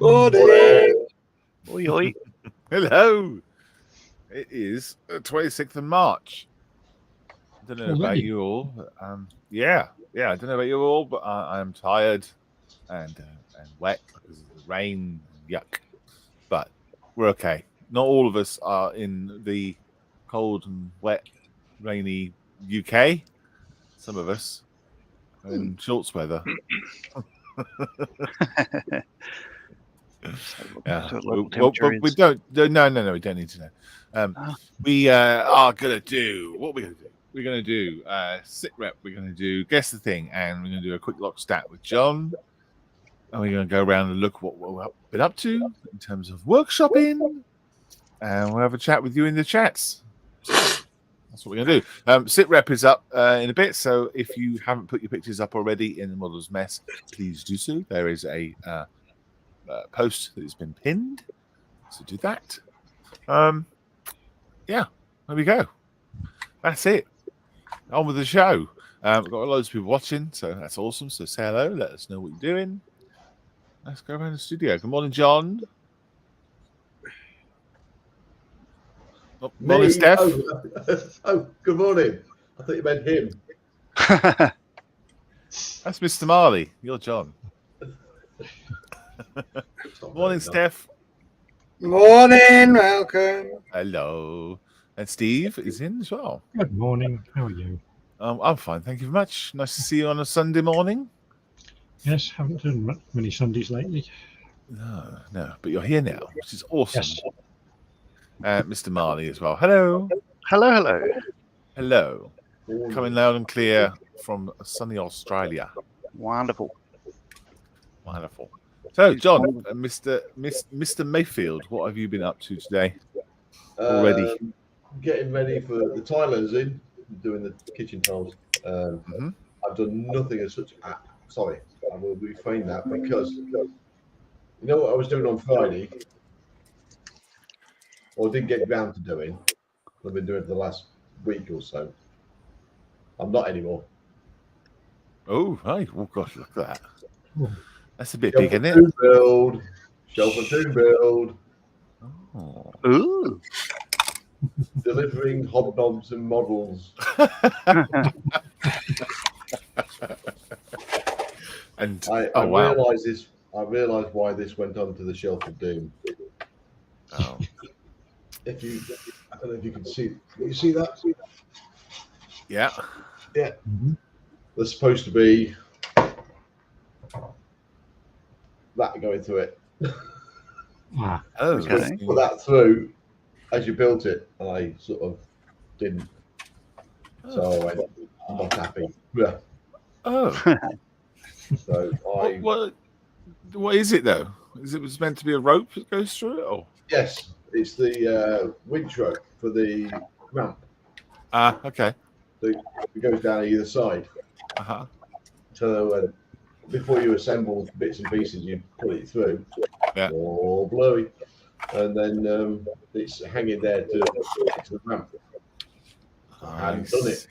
Morning. Oi, oi. Hello. It is the 26th of March. I don't know about Already? you all. But, yeah. I don't know about you all, but I am tired and wet because of the rain and yuck. But we're okay. Not all of us are in the cold and wet, rainy UK. Some of us are in shorts weather. Yeah. But we don't. No. We don't need to know. We are gonna do what we're gonna do. We're gonna do sit rep. We're gonna do guess the thing, and we're gonna do a quick lock stat with John. And we're gonna go around and look what we've been up to in terms of workshopping, and we'll have a chat with you in the chats. That's what we're gonna do. Sit rep is up in a bit, so if you haven't put your pictures up already in the model's mess, please do so. There is a post that has been pinned, so do that. Yeah, there we go. That's it. On with the show. We've got loads of people watching, so that's awesome. So say hello, let us know what you're doing. Let's go around the studio. Good morning, John. Oh, morning, Steph. Oh, good morning. I thought you meant him. That's Mr. Marley. You're John. Morning, Steph. Morning, welcome. Hello. And Steve is in as well. Good morning. How are you? I'm fine, thank you very much. Nice to see you on a Sunday morning. Yes, haven't done many Sundays lately. No, but you're here now, which is awesome. Yes. Mr. Marley as well. Hello. Hello. Coming loud and clear from sunny Australia. Wonderful. So, John, Mr. Mayfield, what have you been up to today? Already Getting ready for the tilers in, doing the kitchen tiles. I've done nothing as such. Sorry, I will refrain that because you know what I was doing on Friday, or didn't get round to doing. I've been doing it for the last week or so. I'm not anymore. Oh, right. Oh, gosh, look at that. Oh. That's a bit big, isn't it? Shelf and tomb build. Oh. Ooh. Delivering hobnobs and models. And I realised this. I realised why this went on to the Shelf of Doom. Oh. I don't know if you can see. Can you see that? Yeah. Yeah. There's supposed to be that going through it. Ah. Oh, Okay. Put that through as you built it, and I sort of didn't. So I went, I'm not happy. Yeah. Oh. So What is it though? Is it was meant to be a rope that goes through it, or? Yes, it's the winch rope for the ramp. Okay. So it goes down either side. So before you assemble bits and pieces, you put it through. Yeah. All blurry, and then it's hanging there to the ramp. I hadn't done it,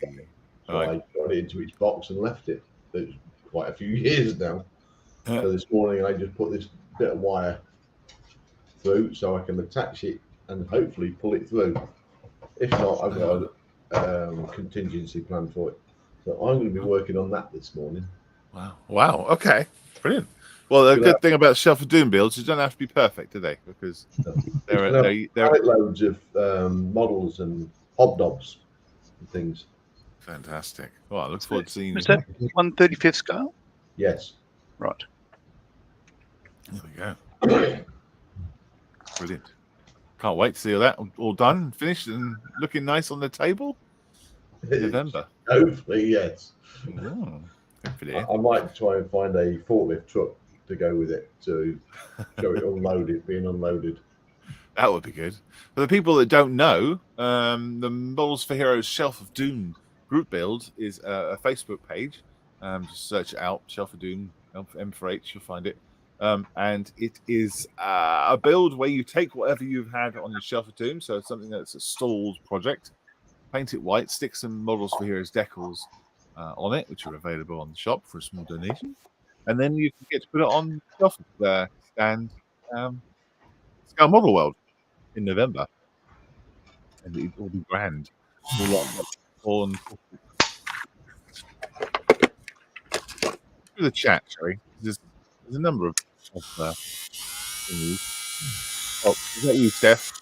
so I got it into its box and left it. It's quite a few years now. Yeah. So this morning I just put this bit of wire through so I can attach it and hopefully pull it through. If not, I've got a contingency plan for it. So I'm going to be working on that this morning. Wow. Okay. Brilliant. Well, the good thing about Shelf of Doom builds is they don't have to be perfect, do they? Because they're loads of models and hobnobs and things. Fantastic. Well, I look forward to seeing. Is that 1/35th scale? Yes. Right. There we go. Brilliant. Can't wait to see all that all done, finished, and looking nice on the table in November. Hopefully, yes. Hopefully. I might try and find a forklift truck to go with it to show it being unloaded. That would be good. For the people that don't know, the Models for Heroes Shelf of Doom group build is a Facebook page. Just search it out, Shelf of Doom, M4H, you'll find it. And it is a build where you take whatever you've had on your Shelf of Doom, so something that's a stalled project, paint it white, stick some Models for Heroes decals on it, which are available on the shop for a small donation, and then you can get to put it on the shelf stand Scale Model World in November, and it will be grand. On through the chat, shall we? There's a number of thingies. Oh, is that you, Steph?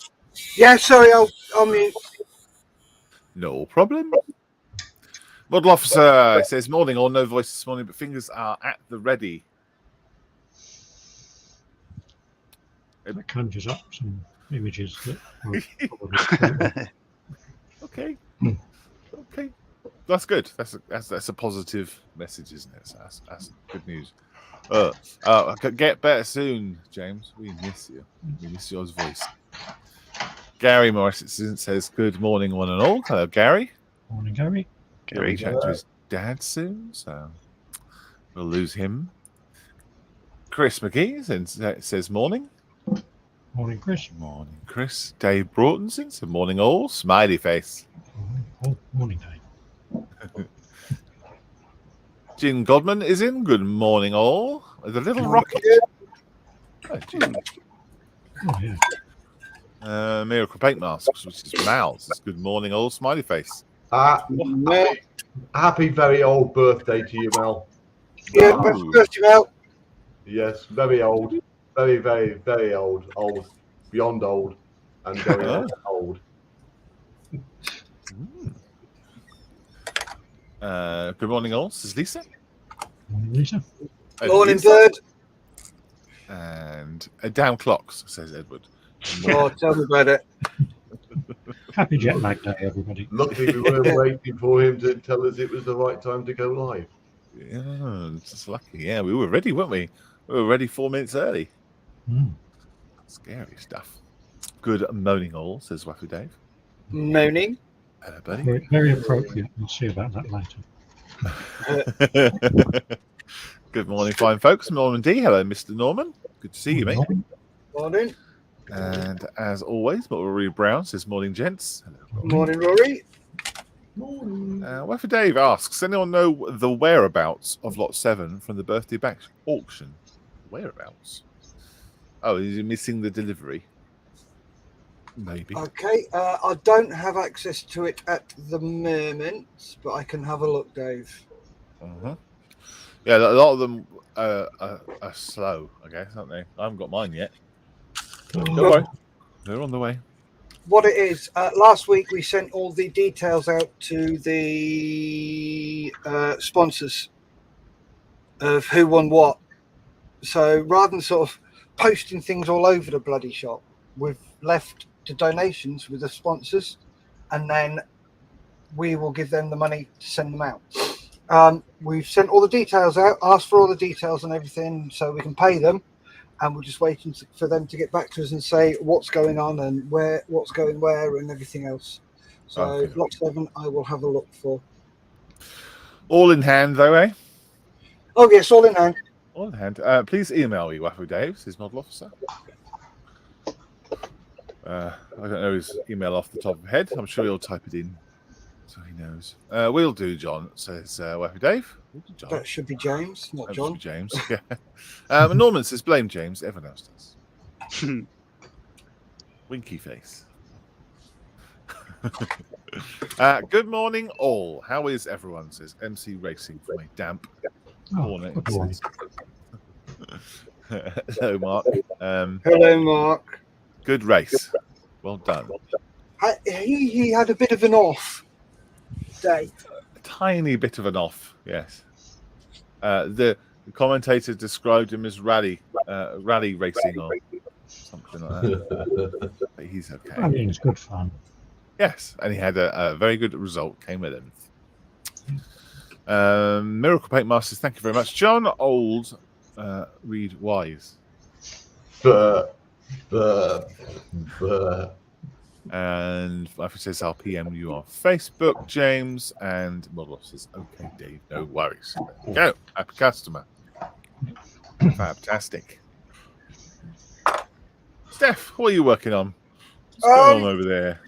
Yeah, sorry, I'll mute. No problem. Model Officer says, morning, all no voice this morning, but fingers are at the ready. That conjures up some images that are probably Okay. Okay. That's good. That's a positive message, isn't it? So that's good news. Get better soon, James. We miss you. We miss your voice. Gary Morris says, good morning, one and all. Hello, Gary. Morning, Gary. He'll be chatting to his dad soon, so we'll lose him. Chris McGee says, morning. Morning, Chris. Morning, Chris. Dave Broughton says, morning, all. Smiley face. Morning, Dave. Jim Godman is in. Good morning, all. The little rocket. Oh, yeah. Miracle Paint Masks, which is Mal's. Good morning, all. Smiley face. Happy very old birthday to you, Mel. Yeah, happy birthday, Mel. Yes, very old. Very, very, very old. Old. Beyond old. And going on old. Good morning, all. This is Lisa. Morning, Lisa. Morning, Lisa. bird. And down clocks, says Edward. Oh, tell me about it. Happy jet lag day, everybody. Luckily, we weren't waiting for him to tell us it was the right time to go live. Yeah, just lucky. Yeah, we were ready, weren't we? We were ready 4 minutes early. Scary stuff. Good moaning, all, says Waffy Dave. Moaning. Hello, buddy. Very appropriate. We'll see about that later. Good morning, fine folks. Norman D. Hello, Mr. Norman. Good to see you, mate. Morning. And as always, Rory Brown says, morning, gents. Hello, Morning, Rory. Morning. Waffy Dave asks, anyone know the whereabouts of Lot 7 from the birthday back auction? Whereabouts? Oh, is he missing the delivery? Maybe. Okay, I don't have access to it at the moment, but I can have a look, Dave. Yeah, a lot of them are slow, I guess, aren't they? I haven't got mine yet. Don't worry. They're on the way. What it is, last week we sent all the details out to the sponsors of who won what. So rather than sort of posting things all over the bloody shop, we've left the donations with the sponsors, and then we will give them the money to send them out. We've sent all the details out, asked for all the details and everything so we can pay them, and we're just waiting for them to get back to us and say what's going on and what's going where and everything else. So Okay. Lot 7 I will have a look for. All in hand, though, eh? Oh yes, all in hand. All in hand. Please email me, Waffle Dave, says Model Officer. I don't know his email off the top of his head. I'm sure he'll type it in so he knows. We'll do, John, says Waffle Dave. John. That should be James, not That John. should be James. Yeah. Norman says, blame James. Everyone else does. Winky face. Good morning, all. How is everyone? Says MC Racing from a damp corner. Good morning. Hello, Mark. Hello, Mark. Good race. Well done. He had a bit of an off day. A tiny bit of an off, yes. The commentator described him as rally racing or something like that. But he's okay. I mean, it's good fun. Yes, and he had a very good result. Came 11th. Miracle Paint Masters, thank you very much. John Old, read wise. And if it says I'll PM you on Facebook, James, and Model says, okay, Dave, no worries. There we go. Happy customer. Fantastic. Steph, what are you working on? What's going on over there?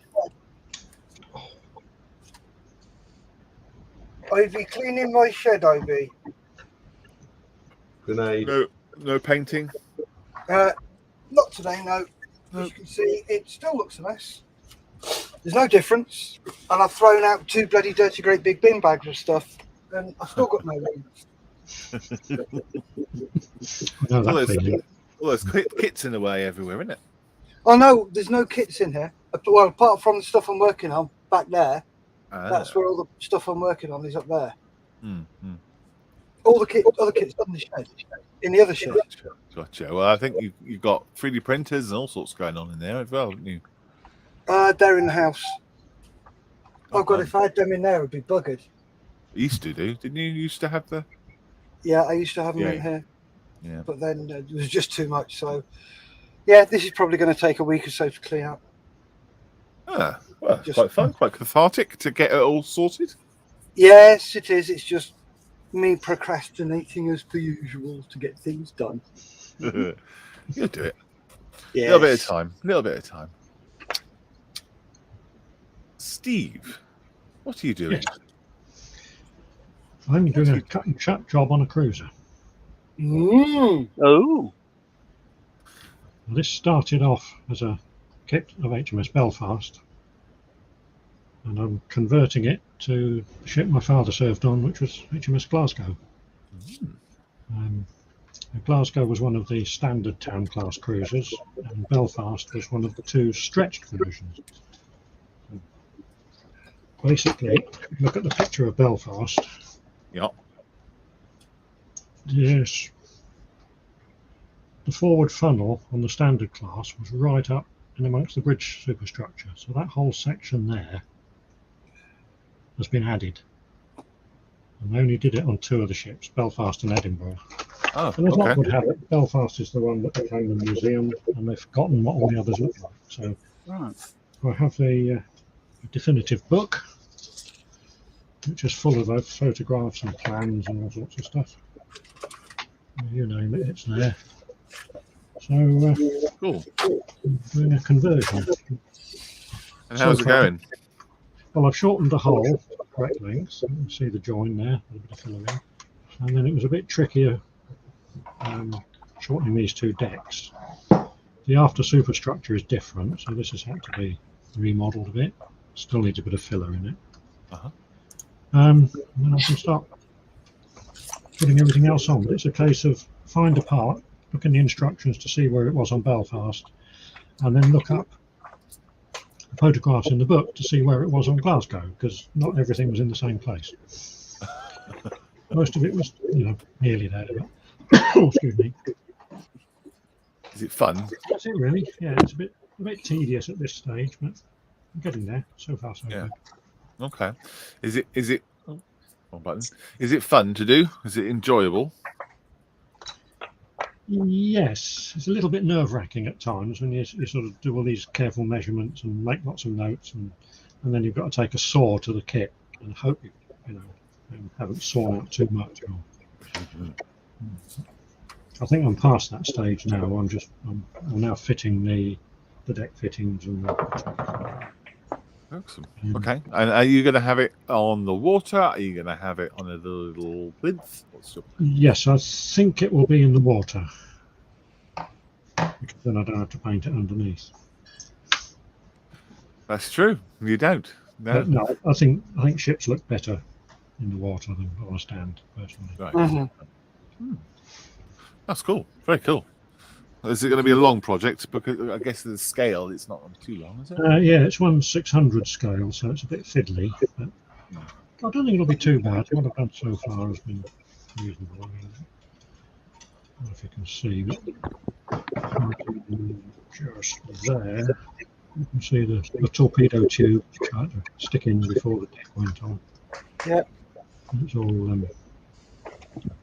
Ivy, cleaning my shed, Ivy. Grenade. No painting? Not not today, no. As you can see, it still looks a mess. There's no difference. And I've thrown out 2 bloody dirty great big bin bags of stuff, and I've still got no room. No, All that feeling. those kits in the way everywhere, isn't it? Oh no, there's no kits in here. Well, apart from the stuff I'm working on back there. That's where all the stuff I'm working on is up there. All the other kits in the shed, in the other shed. Gotcha. Well, I think you've got 3D printers and all sorts going on in there as well, haven't you? They're in the house. Oh God, Okay. if I had them in there, it'd be buggered. You used to do, didn't you? You used to have the. Yeah, I used to have them Yeah. in here. Yeah. But then it was just too much. So, yeah, this is probably going to take a week or so to clean up. Well, quite fun, quite cathartic to get it all sorted. Yes, it is. It's just me procrastinating as per usual to get things done. You'll do it. Yeah. Little bit of time. Steve, what are you doing? Yes. I'm doing a cut and shut job on a cruiser. Mm. Oh, This started off as a kit of HMS Belfast, and I'm converting it to the ship my father served on, which was HMS Glasgow. Glasgow was one of the standard town class cruisers, and Belfast was one of the 2 stretched versions. Basically, if you look at the picture of Belfast. Yeah. Yes. The forward funnel on the standard class was right up in amongst the bridge superstructure. So that whole section there has been added. And they only did it on 2 of the ships, Belfast and Edinburgh. Oh, And as luck okay. would have it, Belfast is the one that became the museum, and they've forgotten what all the others look like. So right. I have a definitive book, which is full of those photographs and plans and all sorts of stuff. You name it, it's there. So Cool. doing a conversion. And how's it going? Well, I've shortened the hull to the correct length, so you can see the join there, a bit of filler in. And then it was a bit trickier shortening these 2 decks. The after superstructure is different, so this has had to be remodeled a bit. Still needs a bit of filler in it. And then I can start putting everything else on. But it's a case of find a part, look in the instructions to see where it was on Belfast, and then look up the photographs in the book to see where it was on Glasgow, because not everything was in the same place. Most of it was, nearly there. But excuse me. Is it fun? That's it, really. Yeah, it's a bit tedious at this stage, but I'm getting there. So far, so good. Okay. Is it? Wrong button. Is it fun to do? Is it enjoyable? Yes, it's a little bit nerve-wracking at times when you sort of do all these careful measurements and make lots of notes, and then you've got to take a saw to the kit and hope you haven't sawn out too much. I think I'm past that stage now. I'm now fitting the deck fittings and Excellent. Okay. And are you going to have it on the water? Are you going to have it on a little plinth? Yes, I think it will be in the water, because then I don't have to paint it underneath. That's true. You don't. No. But no, I think ships look better in the water than on a stand, personally. Right. Mm-hmm. That's cool. Very cool. Is it going to be a long project? Because I guess the scale, it's not too long, is it? Yeah, it's 1/600 scale, so it's a bit fiddly. But I don't think it'll be too bad. What I've done so far has been reasonable. I don't know if you can see, but just there, you can see the torpedo tube which I had to stick in before the deck went on. Yep. It's all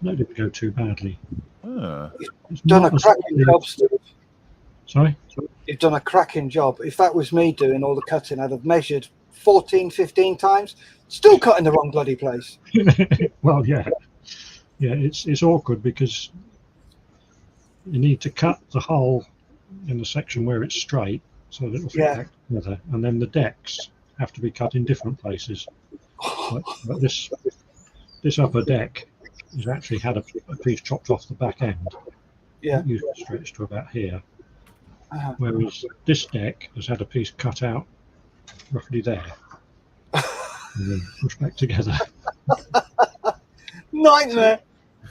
no, didn't go too badly. It's Done not a as cracking fiddly- job, Steve. Sorry? You've done a cracking job. If that was me doing all the cutting, I'd have measured 14, 15 times, still cutting the wrong bloody place. Well, yeah, it's awkward because you need to cut the hull in the section where it's straight so that it'll fit back together, and then the decks have to be cut in different places. But this upper deck has actually had a piece chopped off the back end. Yeah. It usually stretched to about here, whereas this deck has had a piece cut out roughly there and then pushed back together. Nightmare.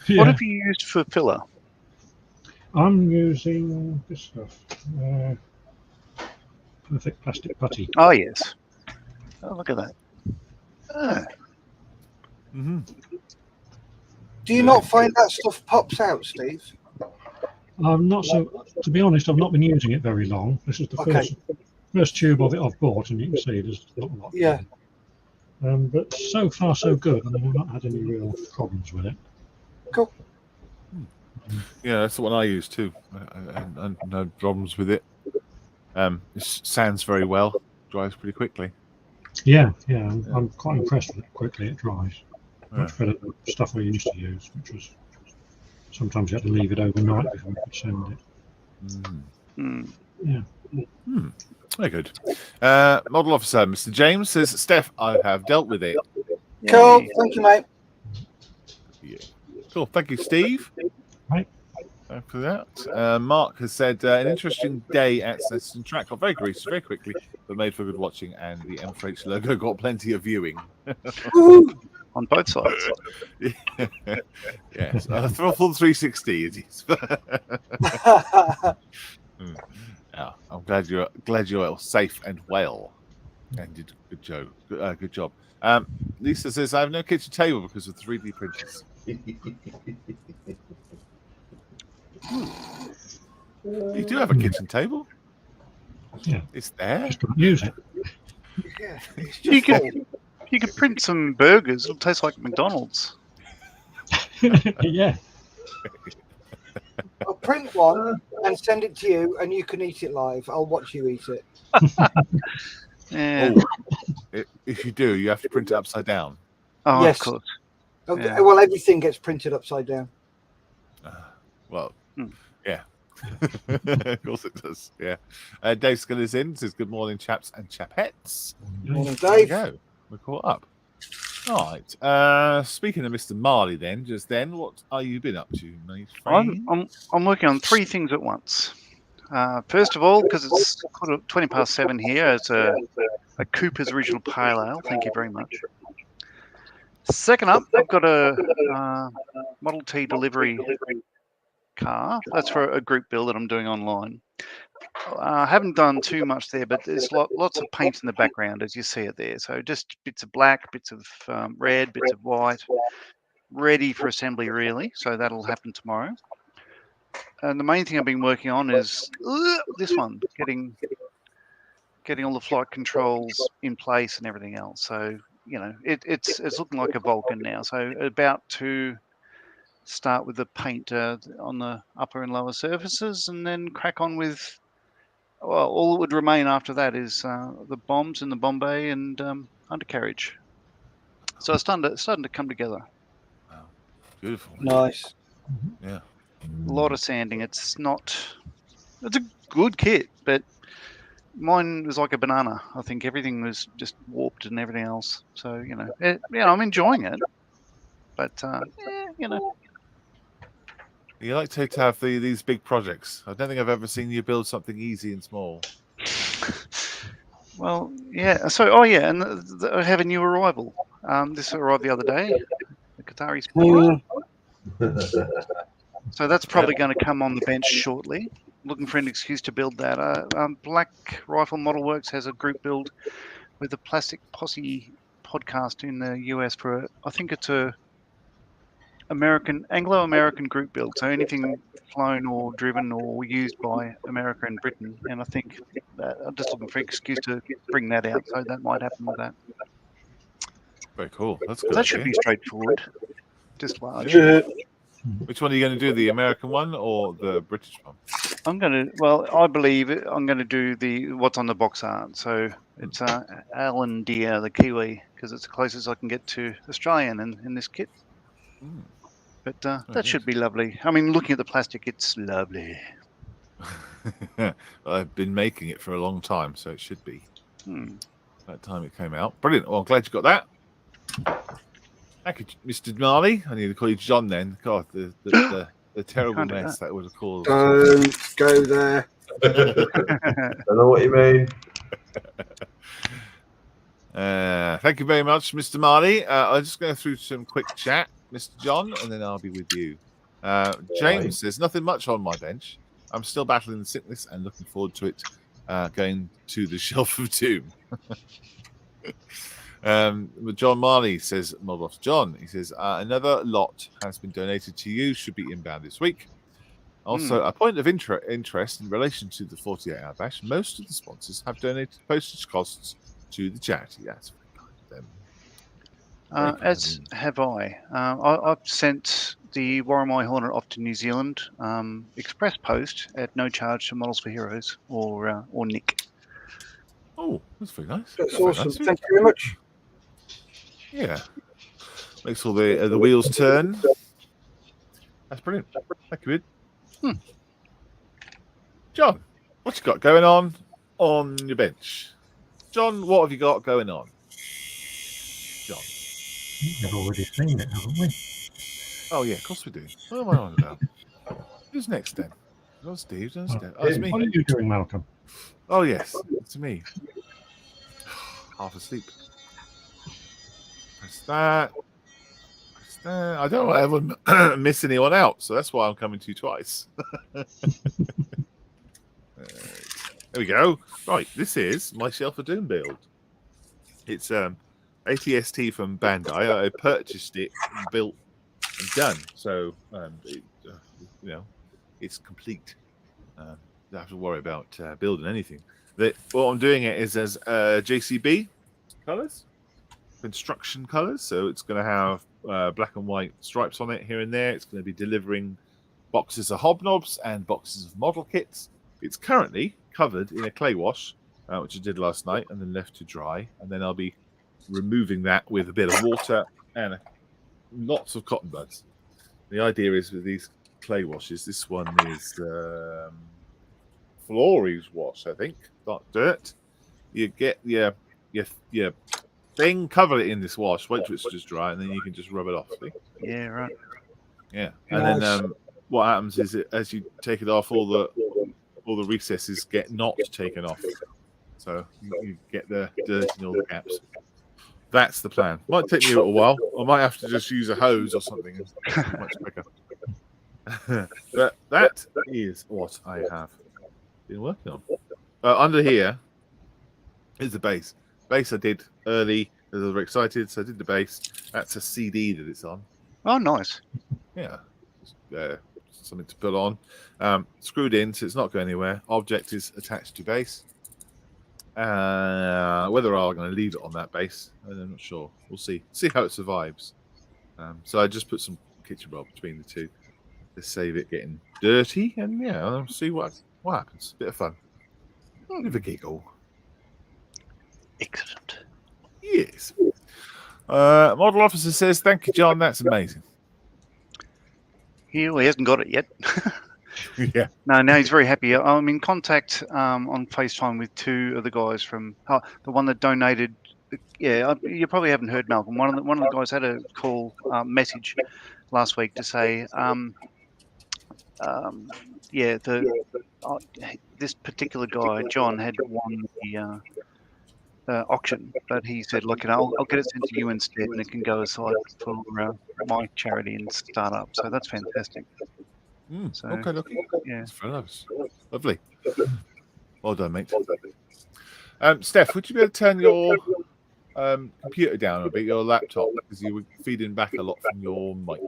Yeah. What have you used for filler? I'm using this stuff. Perfect plastic putty. Oh, yes. Oh, look at that. Ah, Mm-hmm. Do you not find that stuff pops out, Steve? I'm not so. To be honest, I've not been using it very long. This is the first tube of it I've bought, and you can see there's not a lot. Yeah. But so far so good, and I've not had any real problems with it. Cool. Yeah, that's the one I use too. I no problems with it. It sands very well, dries pretty quickly. Yeah. I'm quite impressed with how quickly it dries. Much better than the stuff I used to use, which was sometimes you had to leave it overnight before you could sand it. Yeah. Very good. Model officer, Mr. James says, Steph, I have dealt with it. Cool. yay. Thank you, mate. Yeah. Cool. Thank you, Steve. Right. Thank you for that. Mark has said, an interesting day at Session Track. Got very greasy, very quickly, but made for good watching, and the M4H logo got plenty of viewing. On both sides. Yes, full 360 it is. Yeah, I'm glad you're safe and well, and did good job. Lisa says I have no kitchen table because of 3D printers. You do have a kitchen table. Yeah, it's there. just don't use it. Yeah. You could print some burgers. It'll taste like McDonald's. Yeah. I'll print one and send it to you, and you can eat it live. I'll watch you eat it. Yeah. If you do, you have to print it upside down. Oh, Yes. of course. Okay. Yeah. Well, everything gets printed upside down. Well, yeah. Of course it does. Yeah. Dave Sculler's in, says good morning, chaps and chapettes. Morning, There we Dave. go. We're caught up. All right. Speaking of Mr. Marley, what are you been up to, mate? I'm working on 3 things at once. First of all, because it's 7:20 here, it's a Cooper's Original Pale Ale. Thank you very much. Second up, I've got a Model T delivery car. That's for a group build that I'm doing online. I haven't done too much there, but there's lots of paint in the background as you see it there. So just bits of black, bits of red, bits of white, ready for assembly really. So that'll happen tomorrow. And the main thing I've been working on is this one, getting all the flight controls in place and everything else. So it's looking like a Vulcan now. So about to start with the paint on the upper and lower surfaces, and then crack on with. Well, all that would remain after that is the bombs in the bomb bay and undercarriage. So it's starting to come together. Wow. Beautiful. Nice. Yeah. A lot of sanding. It's a good kit, but mine was like a banana. I think everything was just warped and everything else. So I'm enjoying it, but You like to have these big projects. I don't think I've ever seen you build something easy and small. Well, yeah. So, and I have a new arrival. This arrived the other day. The Qatari Sport. So that's probably going to come on the bench shortly. Looking for an excuse to build that. Black Rifle Model Works has a group build with the Plastic Posse podcast in the US for I think it's a Anglo-American group build. So anything flown or driven or used by America and Britain. And I think that I'm just looking for an excuse to bring that out. So that might happen with that. Very cool. That's good. That should be straightforward. Just large. Yeah. Which one are you going to do? The American one or the British one? I believe I'm going to do the what's on the box art. So it's Alan Deere, the Kiwi, because it's the closest I can get to Australian in this kit. But that should be lovely. I mean, looking at the plastic, it's lovely. Well, I've been making it for a long time, so it should be. That time it came out. Brilliant. Well, I'm glad you got that. Thank you, Mr. Marley. I need to call you John then. God, the terrible mess that would have caused. Don't go there. I know what you mean. Thank you very much, Mr. Marley. I'll just go through some quick chat, Mr. John, and then I'll be with you. James says, nothing much on my bench. I'm still battling the sickness and looking forward to it going to the Shelf of Doom. John Marley says, Models John, he says, another lot has been donated to you, should be inbound this week. Also, a point of interest in relation to the 48-hour bash, most of the sponsors have donated postage costs to the charity. That's very kind of them. As have I. I've sent the Warramai Hornet off to New Zealand, express post at no charge to Models for Heroes or Nick. Oh, that's very nice. That's awesome. Nice. Thank you very much. Yeah, makes all the wheels turn. That's brilliant. Thank you, John, what you got going on your bench? John, what have you got going on? John. We've already seen it, haven't we? Oh, yeah, of course we do. What am I on about? Who's next then? Not Steve. Oh, it's me. What are you doing, Malcolm? Oh, yes, it's me. Half asleep. Press that. Press that. I don't want to ever miss anyone out, so that's why I'm coming to you twice. There we go. Right, this is my Shelf of Doom build. It's ATST from Bandai. I purchased it, and built, and done. So it's complete. Don't have to worry about building anything. What I'm doing it is as JCB colors, construction colors. So it's going to have black and white stripes on it here and there. It's going to be delivering boxes of hobnobs and boxes of model kits. It's currently covered in a clay wash, which I did last night and then left to dry. And then I'll be removing that with a bit of water and lots of cotton buds. The idea is with these clay washes, this one is Flory's wash, I think, not dirt. You get your thing, cover it in this wash, wait till it's just dry, and then you can just rub it off. See? Yeah, right. Yeah, and then what happens is as you take it off, all the recesses get not taken off, so you get the dirt in all the gaps. That's the plan. Might take me a little while. I might have to just use a hose or something. It's much quicker. But that is what I have been working on. Under here is the base. Base I did early because I was very excited, so I did the base. That's a CD that it's on. Oh, nice. Yeah. Something to put on. Screwed in, so it's not going anywhere. Object is attached to base. Whether I'm going to leave it on that base, I'm not sure. We'll see. See how it survives. So I just put some kitchen roll between the two to save it getting dirty, and I'll see what happens. Bit of fun. Bit of a giggle. Excellent. Yes. Model officer says, "Thank you, John. That's amazing." He hasn't got it yet. Yeah. No, now he's very happy. I'm in contact on FaceTime with two of the guys from the one that donated. Yeah, you probably haven't heard Malcolm. One of the guys had a call message last week to say, this particular guy, John, had won the auction, but he said, "Look, I'll get it sent to you instead, and it can go aside for my charity and startup." So that's fantastic. So, okay, look. Yeah. That's very nice. Lovely. Well done, mate. Steph, would you be able to turn your computer down a bit, your laptop, because you were feeding back a lot from your mic?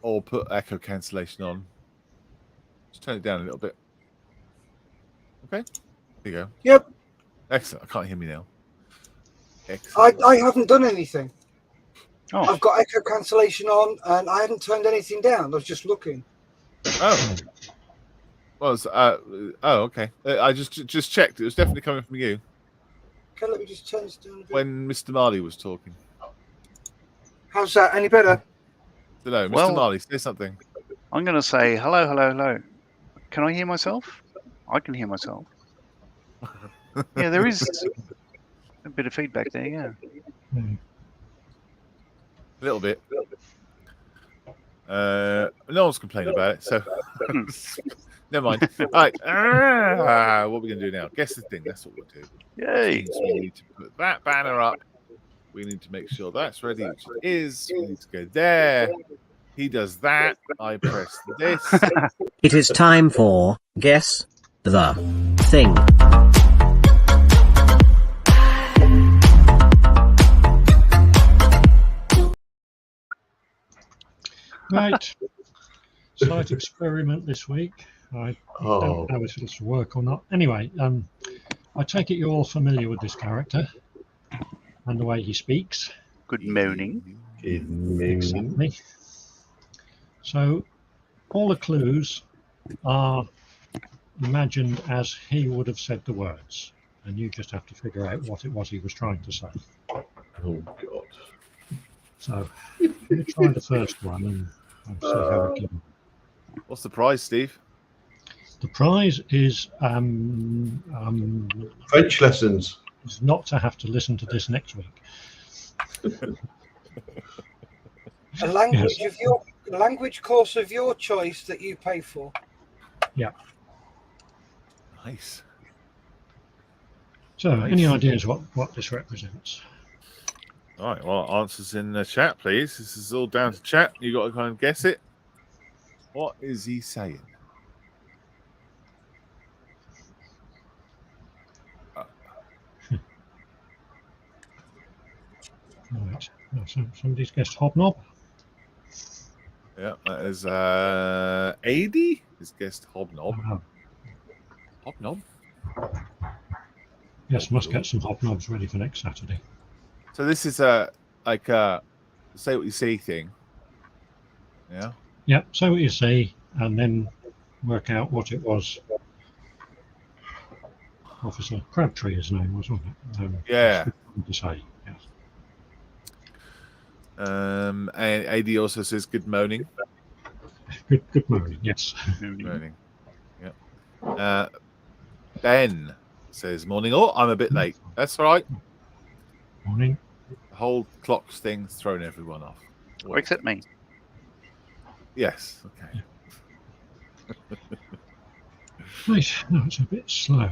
Or put echo cancellation on. Just turn it down a little bit. Okay? There you go. Yep. Excellent. I can't hear me now. Excellent. I haven't done anything. Oh. I've got echo cancellation on, and I haven't turned anything down. I was just looking. Oh. Well, okay. I just checked. It was definitely coming from you. Okay, let me just turn this down a bit. When Mr. Marley was talking. How's that? Any better? No, Mr. Well, Marley, say something. I'm going to say hello, hello, hello. Can I hear myself? I can hear myself. Yeah, there is a bit of feedback there, yeah. A little bit. No one's complaining about it, so Never mind. All right. What are we going to do now? Guess the thing. That's what we'll do. Yay! Means we need to put that banner up. We need to make sure that's ready, which it is. We need to go there. He does that. I press this. It is time for Guess the Thing. Right. Slight experiment this week. I don't know if it'll work or not. Anyway, I take it you're all familiar with this character and the way he speaks. Good moaning. Exactly. So all the clues are imagined as he would have said the words, and you just have to figure out what it was he was trying to say. Oh God! So we'll try the first one and see how it goes. What's the prize, Steve? The prize is French lessons. is not to have to listen to this next week. A language course of your choice that you pay for. Yeah. Nice. So, any ideas what this represents? All right. Well, answers in the chat, please. This is all down to chat. You got to kind of guess it. What is he saying? Right. So somebody's guessed hobnob. Yeah, that is AD. His guest hobnob. Hobnob. Yes, must get some hobnobs ready for next Saturday. So this is a say what you see thing. Yeah. Yeah. Say what you see, and then work out what it was. Officer Crabtree, his name was, wasn't it? Yeah. To say, yes. And AD also says good moaning. Good morning. Yes. Moaning. Yeah. Ben says morning. Oh, I'm a bit late. That's all right. Morning. The whole clocks thing's thrown everyone off. Or except me. Yes. Okay. Right. No, it's a bit slow.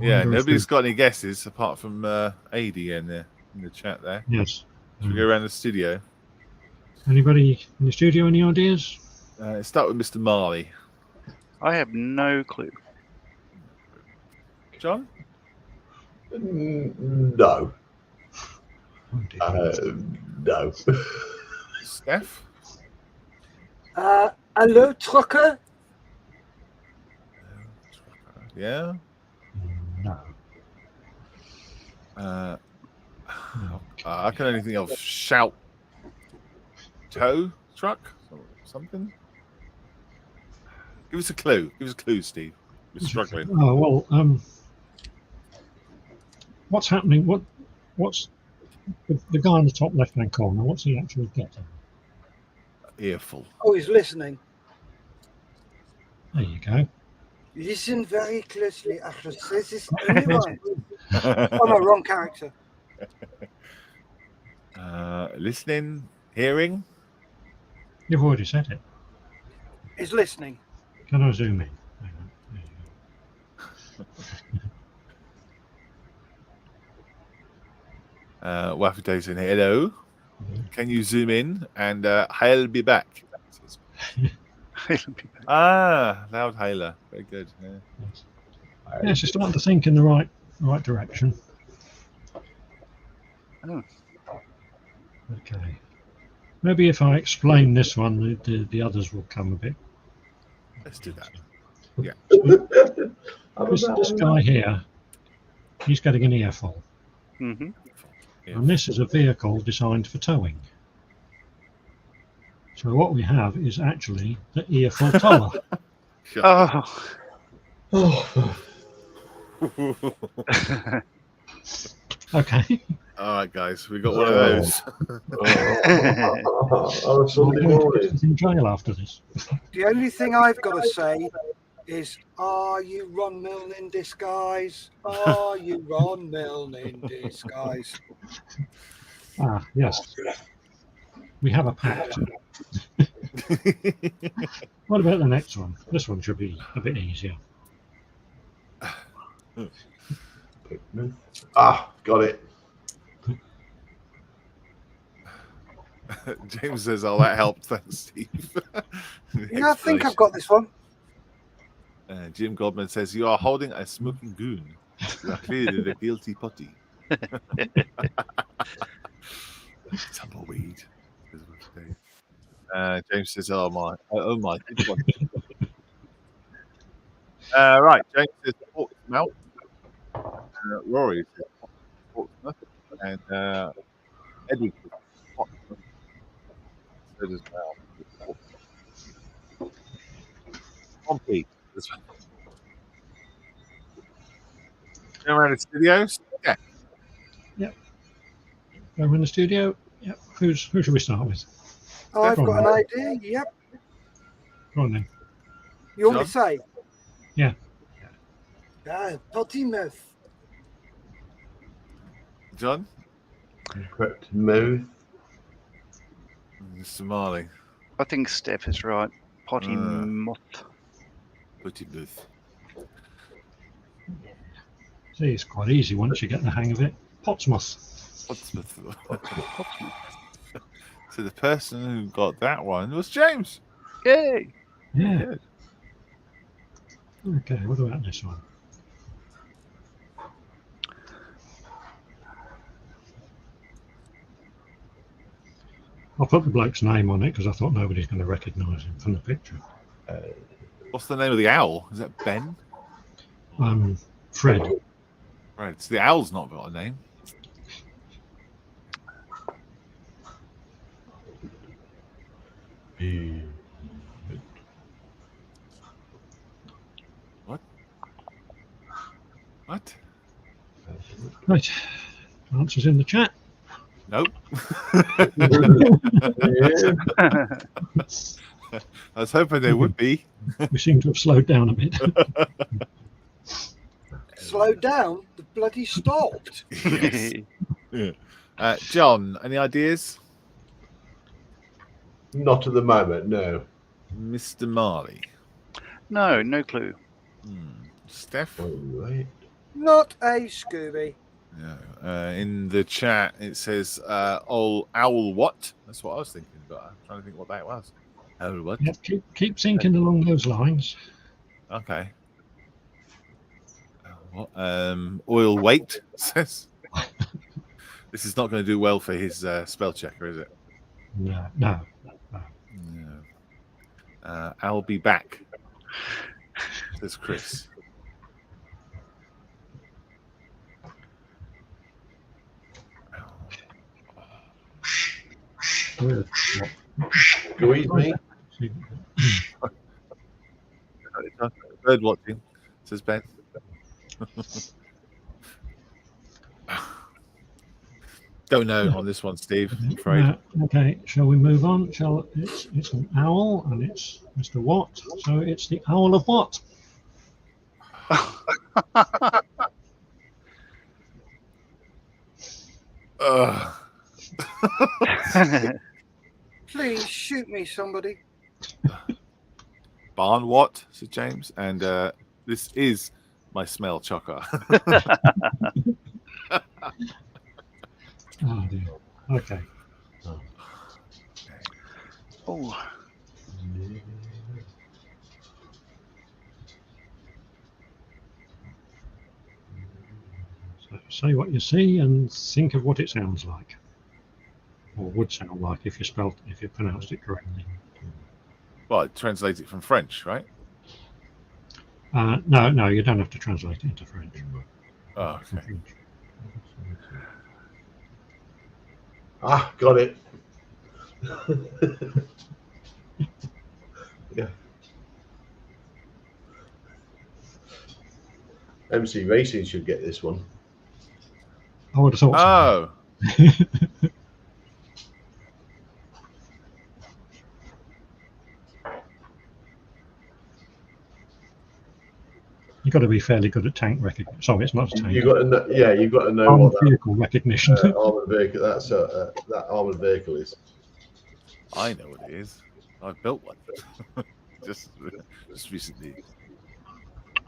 Yeah. Nobody's got any guesses apart from AD in the chat there. Yes. Should we go around the studio? Anybody in the studio? Any ideas? Let's start with Mr. Marley. I have no clue. John? No. No. Steph? Hello, trucker. Yeah. No. I can only think of shout tow truck or something. Give us a clue. Give us a clue, Steve. We're struggling. Oh well. What's happening? What's the guy in the top left-hand corner? What's he actually getting? Earful. Oh, he's listening. There you go. Listen very closely. This is only one. Oh no, wrong character. Listening, hearing. You've already said it. He's listening. Can I zoom in? Hang on. There you Waffle Day saying hello. Can you zoom in? And I'll be back. Loud hailer. Very good. Yeah. Yes, it's starting to think in the right direction. Oh. Okay. Maybe if I explain this one, the others will come a bit. Let's do that. Yeah. This guy here, he's getting an earful. Mm-hmm. Yeah. And this is a vehicle designed for towing. So what we have is actually the earful tower. Oh. Okay. All right, guys, we got one of those. Sunday morning. He's in jail after this. The only thing I've got to say is, are you Ron Milne in disguise? Are you Ron Milne in disguise? Ah, yes. We have a pact. What about the next one? This one should be a bit easier. Ah, got it. James says, "Oh, that helped." Thanks, Steve. Yeah, I think I've got this one. Jim Godman says, "You are holding a smoking goon. You are clearly the guilty potty." Tumbleweed. James says, "Oh my, good one." Right, James says, "Portsmouth." Rory says, "Portsmouth," and Edward says, "Portsmouth." So does Mal. Pompey. Around the studios. Yeah. Yep. Over in the studio. Yep. Who should we start with? I've Go on, got an then. idea. Yep. Go on then. You want me to say? Yeah. Portsmouth. John? Portsmouth. Mr. Marley. I think Steph is right. Portsmouth. Portsmouth. See, it's quite easy once you get the hang of it. Portsmouth. Portsmouth. So the person who got that one was James. Yay! Yeah. Good. Okay, what about this one? I'll put the bloke's name on it because I thought nobody's going to recognise him from the picture. What's the name of the owl? Is that Ben? Fred. Right. So the owl's not got a name. What? Right. Answers in the chat. Nope. I was hoping there would be. We seem to have slowed down a bit. Slowed down? The bloody stopped. Yes. Yeah. John, any ideas? Not at the moment, no. Mr. Marley. No clue. Steph? Right. Not a Scooby. No. In the chat, it says, "Owl what?" That's what I was thinking, but I'm trying to think what that was. Owl what? Yep, keep thinking along those lines. Okay. Oil weight says. This is not going to do well for his spell checker, is it? No. I'll be back, says Chris. Squeeze me. Bird watching, says Ben. Don't know on this one, Steve. I'm afraid. Okay, shall we move on? It's an owl and it's Mr. Watt, so it's the Owl of Watt. Please shoot me, somebody. Barn Watt, says James, and this is my smell chocker. Oh dear. Okay. Oh, So say what you see and think of what it sounds like, or would sound like if you pronounced it correctly. Well, translate it from French, right? No, you don't have to translate it into French. Oh, okay. Ah, got it. Yeah. MC Racing should get this one. I would have thought Oh, so. You've got to be fairly good at tank recognition. Sorry, it's not a tank. You got to know, yeah, you've got to know Armored what that vehicle recognition. armored vehicle. That armored vehicle is. I know what it is. I built one just recently.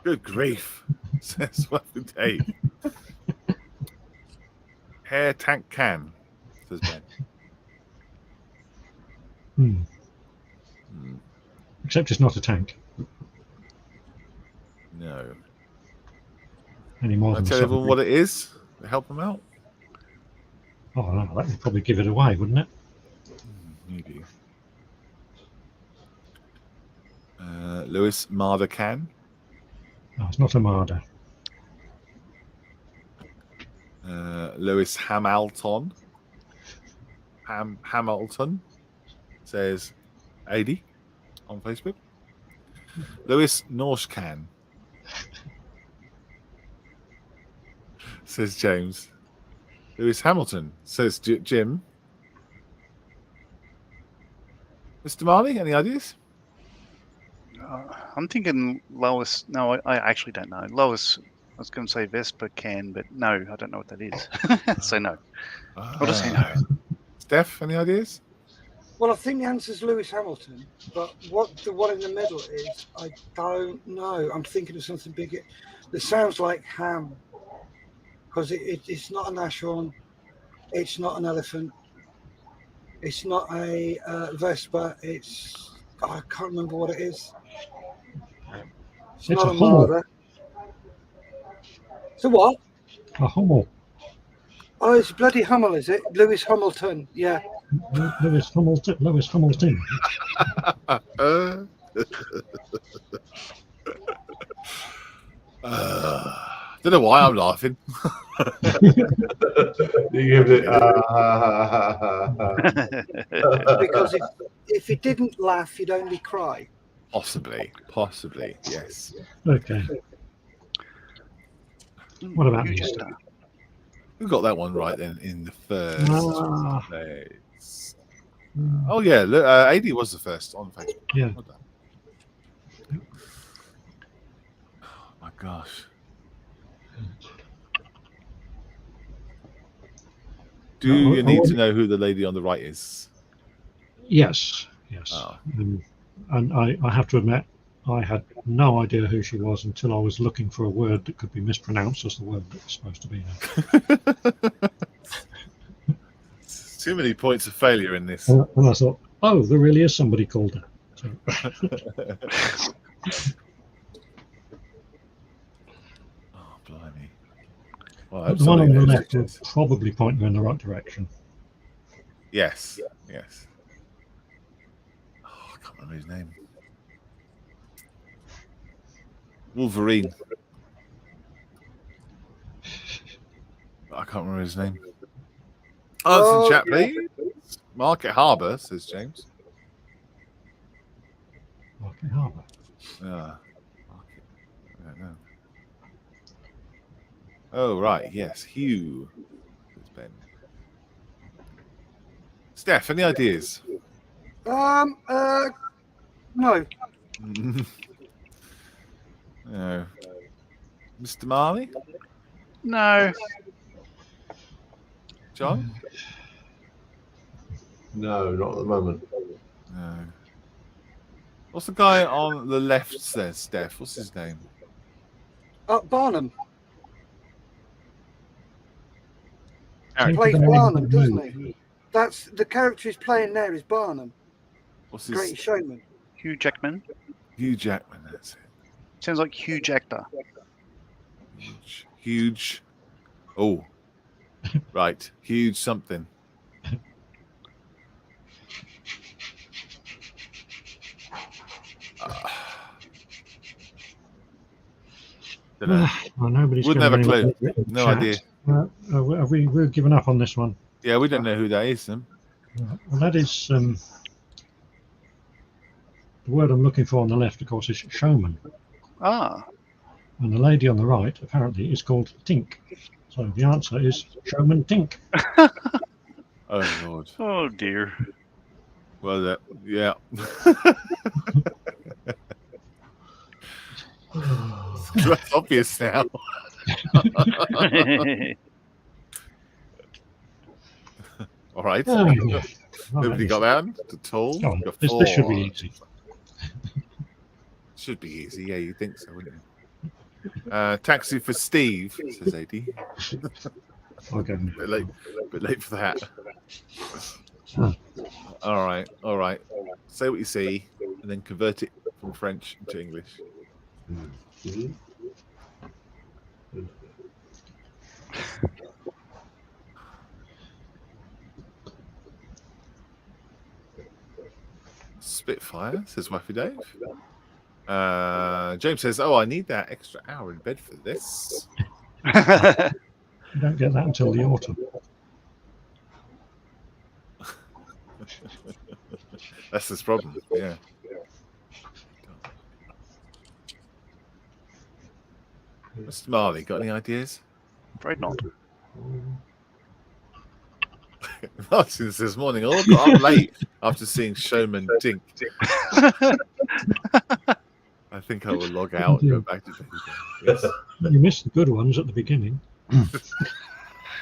Good grief, says Weapon Dave. Hair tank can, says Ben. Except it's not a tank. No. Any more Can I than tell everyone what it is to help them out? Oh, no, that would probably give it away, wouldn't it? Maybe. Lewis Marder can. No, it's not a Marder. Lewis Hamilton. Hamilton says 80 on Facebook. Lewis Norsh can says James. Lewis Hamilton says Jim. Mr. Marley, any ideas? I'm thinking Lois. No, I actually don't know. Lois, I was going to say Vespa can, but no, I don't know what that is. So no. I'll just say no. Steph, any ideas? Well, I think the answer is Lewis Hamilton, but what the one in the middle is, I don't know. I'm thinking of something bigger that sounds like ham, because it's not an Ashorn, it's not an elephant, it's not a Vespa, I can't remember what it is. It's not a Marder. So what? A Hummel. Oh, it's bloody Hummel, is it? Lewis Hamilton, yeah. Lewis Hamilton. Don't know why I'm laughing. You give it. Because if you didn't laugh, you'd only cry. Possibly, yes. Okay. What about you? We got that one right then in the first place. Oh yeah, look, 80 was the first on Facebook. Yeah. Well done. Oh my gosh. Do you need to know who the lady on the right is? Yes. Oh. And I have to admit, I had no idea who she was until I was looking for a word that could be mispronounced as the word that was supposed to be there. Too many points of failure in this. And I thought, oh, there really is somebody called her. So. Oh, blimey. Well, The one on the left will probably point you in the right direction. Yes. Oh, I can't remember his name. Wolverine. I can't remember his name. Oh, it's in chat, please. Market Harbour, says James. Market Harbour. I don't know. Oh, right. Yes. Hugh. It's Ben. Steph, any ideas? No. No. Mr. Marley? No. John? No, not at the moment. No. What's the guy on the left says, Steph? What's his name? Barnum. He plays Barnum, doesn't he? That's the character he's playing there is Barnum. What's his Great Showman. Hugh Jackman. Hugh Jackman, that's it. Sounds like huge actor. Huge. Oh. Right. Huge something. Don't know. Well, nobody's Wouldn't have a clue. No chat. idea. We've given up on this one. Yeah, we don't know who that is then. Well, that is the word I'm looking for on the left, of course, is showman. Ah. And the lady on the right, apparently, is called Tink. So the answer is Showman Tink. Oh, Lord. Oh, dear. Well, yeah. That's obvious now. All right. Nobody got round at all. Come on, Got this should be four. easy. Should be easy. Yeah, you'd think so, wouldn't you? Taxi for Steve, says AD. Okay. Bit late for that. Huh. All right. Say what you see, and then convert it from French to English. Spitfire, says Wifey Dave. James says, "Oh, I need that extra hour in bed for this." You don't get that until the autumn. That's this problem. Yeah. Mr. Marley, got any ideas? Afraid not. Martin says, "Morning all. Got up late after seeing Showman Dink. I think I will log out and go back to bed again." Yes. You missed the good ones at the beginning.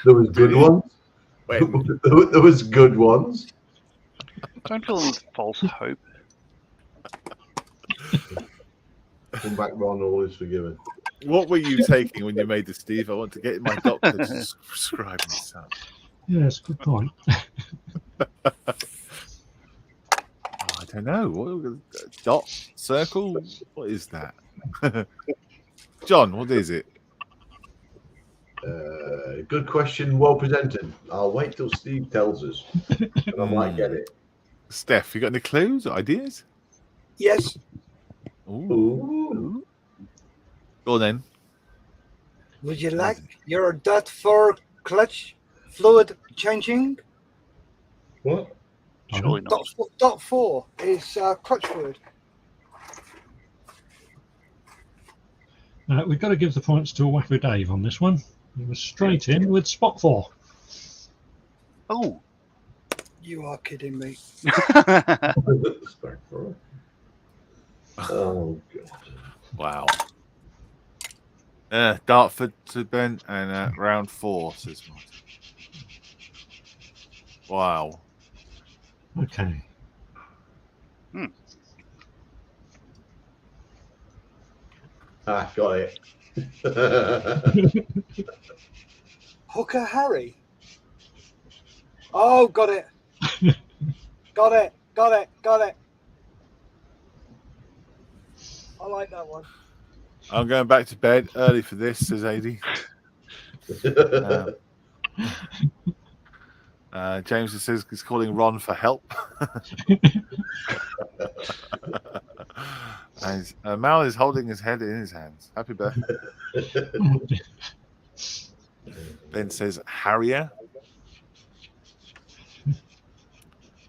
There was good ones. Wait. There was good ones. Don't feel any false hope. Come back, Ron. All is forgiven. What were you taking when you made this, Steve? I want to get my doctor to prescribe me some. Yes, good point. I don't know. What, dot, circle? What is that? John, what is it? Good question. Well presented. I'll wait till Steve tells us, and I might get it. Steph, you got any clues or ideas? Yes. Ooh. Go on then. Would you like your dot for clutch fluid changing? What? Surely not. Dot 4 is clutch fluid. We've got to give the points to Wafu Dave on this one. He was straight in with spot 4. Oh. You are kidding me. Oh, God. Wow. Dartford to Ben and round 4, says Martin. Wow. Okay. Ah, got it. Hooker Harry. Oh, got it. Got it. I like that one. I'm going back to bed early for this, says AD. James says he's calling Ron for help. And Mal is holding his head in his hands. Happy birthday. Ben says Harrier.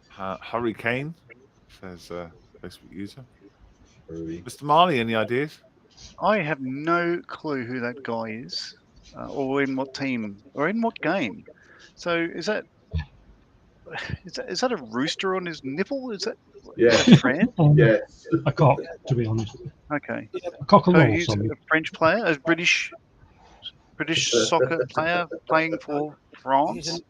Hurricane, says Facebook user. Mr. Marley, any ideas? I have no clue who that guy is, or in what team, or in what game. So is that a rooster on his nipple? Is that a Fran? Yes. A cock, to be honest. Okay. A cock So and roll. he's a French player, a British soccer player playing for He's France. an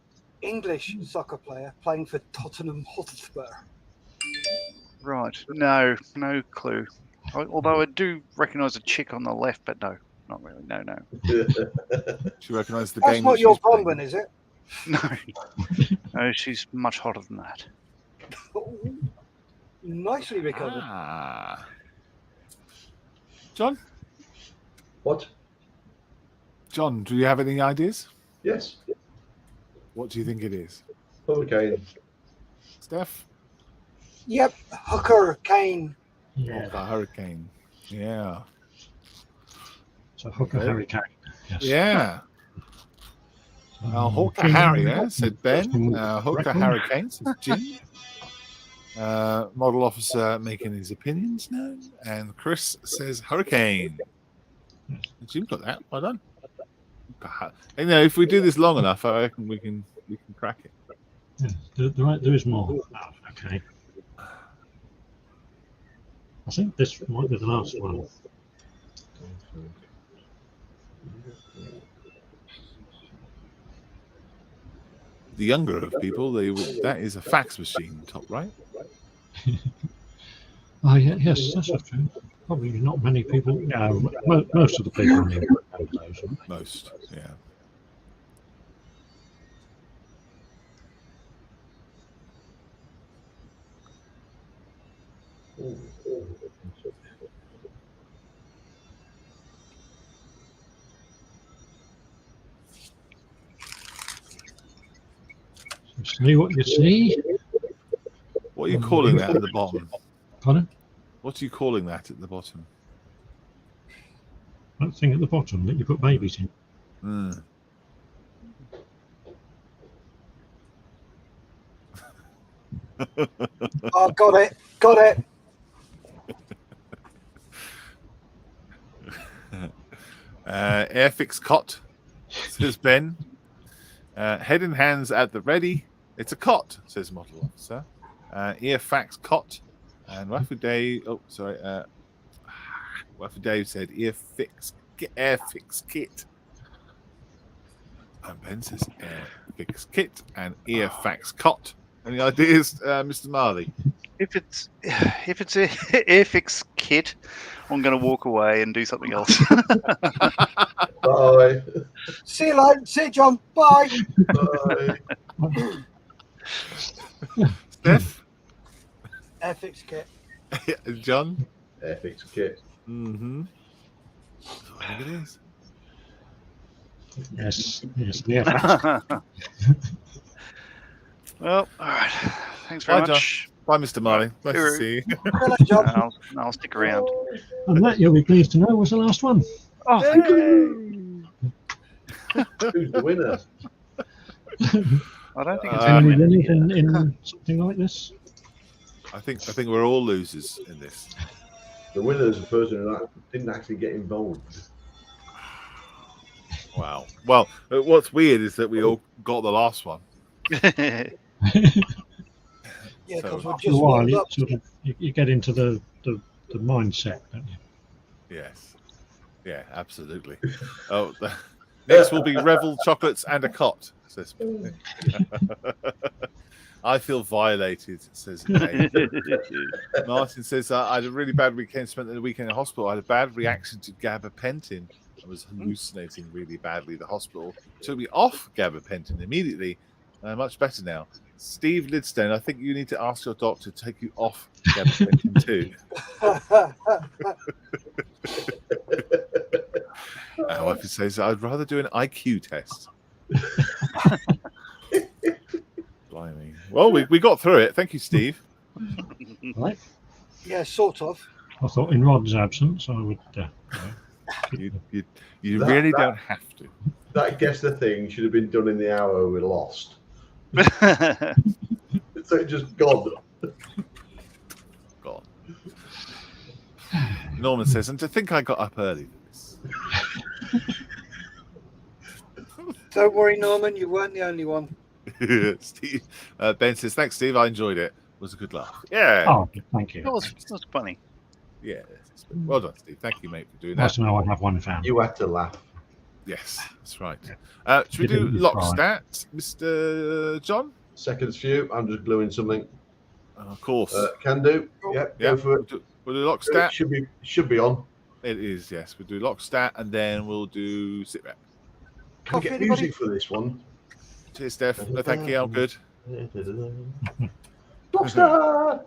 English soccer player playing for Tottenham Hotspur. Right. No clue. Although I do recognise a chick on the left, but no, not really. No. She recognised the That's game. not your Bronwyn, is it? No, she's much hotter than that. Oh, nicely recovered. John? What? John, do you have any ideas? Yes. What do you think it is? Hurricane. Steph? Yep, Hooker Kane. Yeah. Oh, Hurricane. Yeah. So Hooker Harry Kane. Yes. Yeah. Hawker Harrier, said Ben. Hawker Hurricane, says Jim. Model officer making his opinions known. And Chris says Hurricane. Jim got that. Well done. You know, if we do this long enough, I reckon we can crack it. Yeah, there is more. Oh, okay. I think this might be the last one. the younger of people, that is a fax machine, top right. Oh, yeah, yes, that's true. Probably not many people. No, most of the people in the know those. Most, yeah. See what you see. What are you calling that at the bottom? Pardon? What are you calling that at the bottom? That thing at the bottom that you put babies in. Mm. Oh, got it. Got it. Airfix cot, says Ben. Head and hands at the ready. It's a cot, says model officer. Earfax cot. And Wafu Dave, Wafu Dave said airfix kit. And Ben says airfix kit and earfax cot. Any ideas, Mr. Marley? If it's a Airfix kit, I'm going to walk away and do something else. Bye. See you later. See you, John. Bye. Bye. Steph? Airfix kit. John? Airfix kit. Mm-hmm. I think it is. Yes, yeah. Well, all right. Thanks very Bye, much. Bye, Mr. Marley. Nice to see you. Hello, John. I'll stick around. And that, you'll be pleased to know, was the last one. Oh, thank you. Who's the winner? I don't think it's Any any winners in something like this? I think we're all losers in this. The winner is the person who didn't actually get involved. Wow. Well, what's weird is that we all got the last one. Yeah, So- because we're After a just while, warmed you up. sort of you get into the mindset, don't you? Yes. Yeah, absolutely. Oh, next will be Revel chocolates and a cot. Says I feel violated, says Dave. Martin says I had a really bad weekend, spent the weekend in hospital. I had a bad reaction to gabapentin. I was hallucinating really badly. The hospital took me off gabapentin immediately. Much better now. Steve Lidstone, I think you need to ask your doctor to take you off gabapentin too. My wife says I'd rather do an IQ test. Blimey. Well, we got through it. Thank you, Steve. Right. Yeah, sort of. I thought in Rod's absence, I would. You really don't have to. That guess the thing should have been done in the hour we lost. So it just gone. Gone. Norman says, and to think I got up early for this. Don't worry, Norman. You weren't the only one. Steve, Ben says, thanks, Steve. I enjoyed it. It was a good laugh. Yeah. Oh, thank you. That was funny. Yeah. Well done, Steve. Thank you, mate, for doing Nice that. to know I have one fan. You had to laugh. Yes, that's right. Should we do lock stat, Mr. John? Seconds few. I'm just gluing something. Of course. Can do. Yep. Yeah, Go for it. We'll do lock stat. Should be on. It is, yes. We'll do lock stat and then we'll do sit rep. Can I get music for this one? Cheers, Steph. No, thank you. I'm good. Rockstar!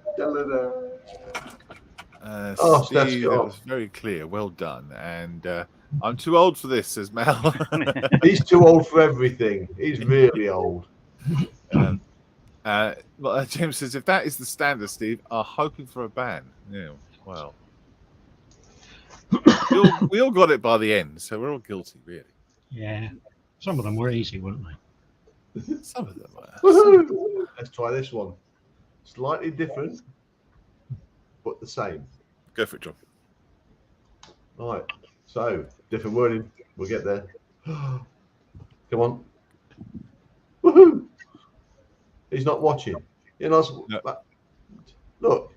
Oh, Steve, Steph's that got was very clear. Well done. And I'm too old for this, says Mel. He's too old for everything. He's really old. James says, if that is the standard, Steve, are hoping for a ban. Yeah, well. we all got it by the end, so we're all guilty, really. Yeah, some of them were easy, weren't they? Some of them were. Woohoo! Let's try this one. Slightly different, but the same. Go for it, John. Right. So, different wording. We'll get there. Come on. Woohoo! He's not watching. You're not. No. Look.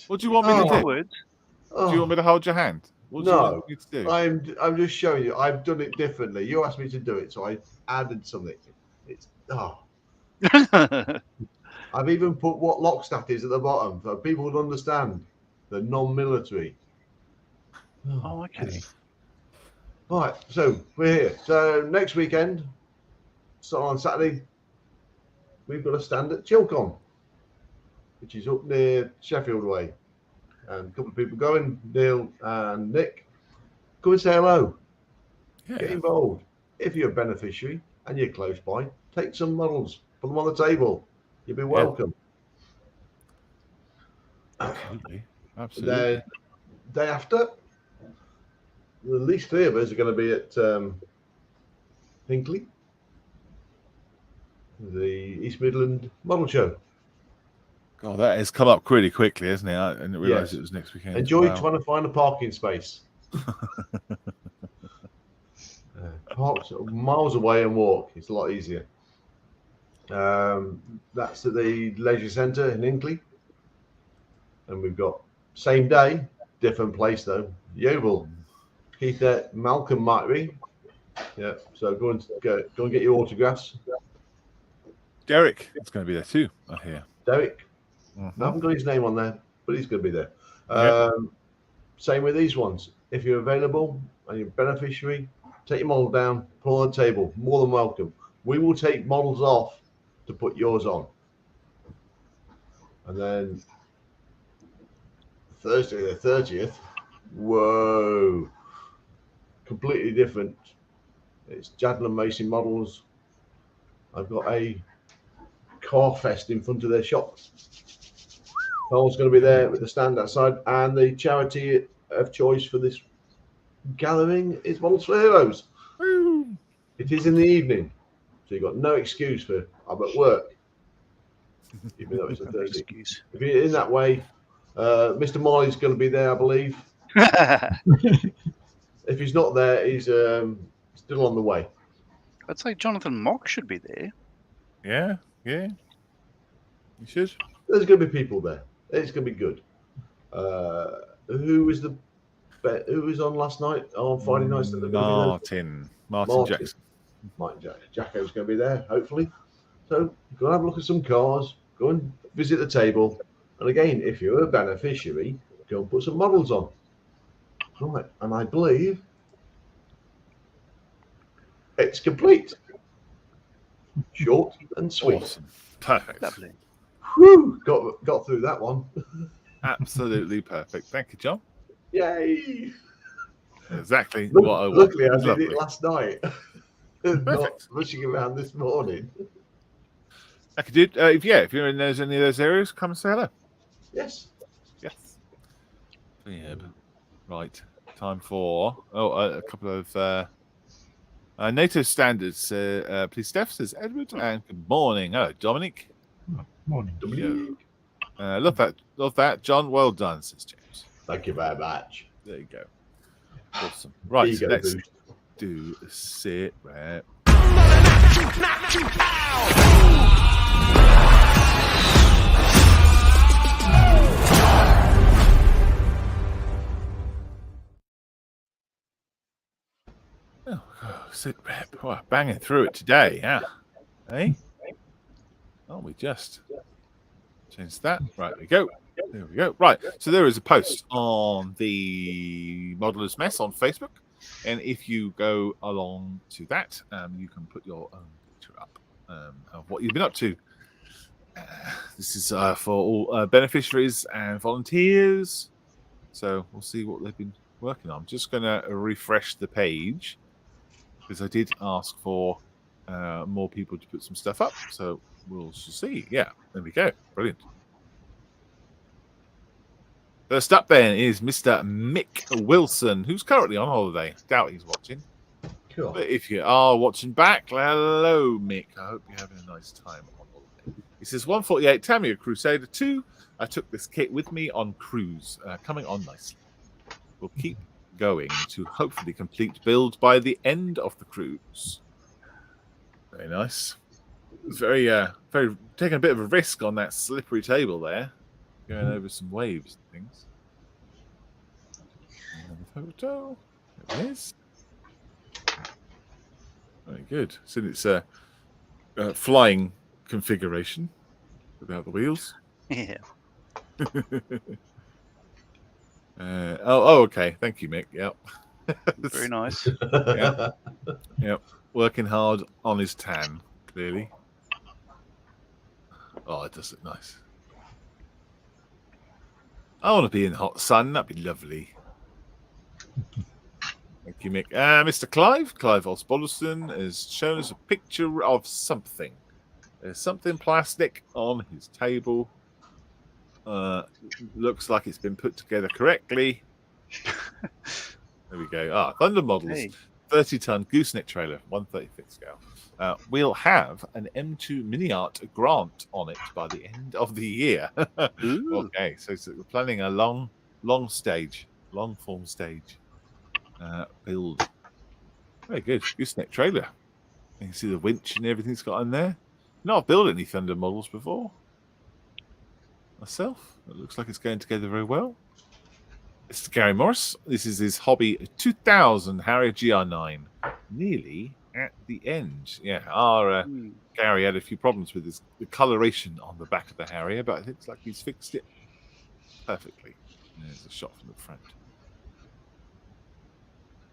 What do you want me to do? Words. Do you want me to hold your hand? What do you No, want me to do? I'm just showing you. I've done it differently. You asked me to do it, so I added something. It's I've even put what lockstat is at the bottom so people would understand the non-military. Oh, okay. Right, so we're here. So next weekend, so on Saturday, we've got a stand at Chilcon, which is up near Sheffield Way. And a couple of people going, Neil and Nick. Come and say hello. Yeah. Get involved. If you're a beneficiary and you're close by, take some models, put them on the table. You'll be welcome. Absolutely. Then day after, at least 3 of us are going to be at Hinkley, the East Midland Model Show. God, that has come up really quickly, hasn't it? I didn't realise it was next weekend. Enjoy trying to find a parking space. Park miles away and walk. It's a lot easier. That's at the Leisure Centre in Hinkley. And we've got same day, different place though. Yeovil. Keith, Malcolm might be. Yeah, so go and get your autographs. Derek is going to be there too, I hear. Derek. I haven't got his name on there, but he's going to be there. Same with these ones. If you're available and you're a beneficiary, take your model down, put it on the table. More than welcome. We will take models off to put yours on. And then Thursday the 30th, whoa, completely different. It's Jadland Mason models. I've got a car fest in front of their shop. Carl's going to be there with the stand outside, and the charity of choice for this gathering is Models for Heroes. Woo. It is in the evening, so you've got no excuse for I'm at work, even though it's a Thursday. If you're in that way, Mr. Molly's going to be there, I believe. If he's not there, he's still on the way. I'd say Jonathan Mock should be there. Yeah. You should. There's going to be people there. It's going to be good. Who was on last night on Friday night? Martin Jackson. Martin Jackson. Jacko's going to be there, hopefully. So go and have a look at some cars. Go and visit the table. And again, if you're a beneficiary, go and put some models on. Right, and I believe it's complete. Short and sweet. Awesome. Perfect. Lovely. Whew, got through that one. Absolutely perfect. Thank you, John. Yay! Exactly what I wanted. Luckily, I did it last night. Not rushing around this morning. I could do. If you're in any of those areas, come and say hello. Yes. Yeah. Right. Time for a couple of NATO standards. Please, Steph, says Edward, and good morning. Hello, Dominic. Morning. Love that, John. Well done, says James. Thank you very much. There you go. Awesome. Right, so let's do a sit rep. Sit rep. Oh, banging through it today, yeah. Hey? Oh, we just changed that. Right, there we go. There we go. Right, so there is a post on the Modeller's Mess on Facebook, and if you go along to that, you can put your own picture up of what you've been up to. This is for all beneficiaries and volunteers, so we'll see what they've been working on. I'm just going to refresh the page because I did ask for more people to put some stuff up, so we'll see. Yeah, there we go. Brilliant. First up then is Mr. Mick Wilson, who's currently on holiday. Doubt he's watching. Cool. But if you are watching back, hello, Mick. I hope you're having a nice time on holiday. He says, 148 Tamiya Crusader 2. I took this kit with me on cruise, coming on nicely. We'll keep going to hopefully complete build by the end of the cruise. Very nice. It's very taking a bit of a risk on that slippery table there, going over some waves and things. photo. There it is. Very good. So it's a flying configuration without the wheels. Yeah. Okay. Thank you, Mick. Yep. Very nice. Yep. Working hard on his tan, clearly. Oh, it does look nice. I want to be in hot sun. That'd be lovely. Thank you, Mick. Mr. Clive Osbolson has shown us a picture of something. There's something plastic on his table. Looks like it's been put together correctly. There we go. Thunder Models. Hey. 30-ton gooseneck trailer, 1/35 scale. We'll have an M2 Mini Art grant on it by the end of the year. Okay, so we're planning a long form stage build. Very good. Gooseneck trailer. You can see the winch and everything's got in there. Not built any Thunder models before myself. It looks like it's going together very well. Mr. Gary Morris. This is his hobby 2000 Harrier GR9. Nearly at the end. Yeah, our Gary had a few problems with the coloration on the back of the Harrier, but it looks like he's fixed it perfectly. There's a shot from the front.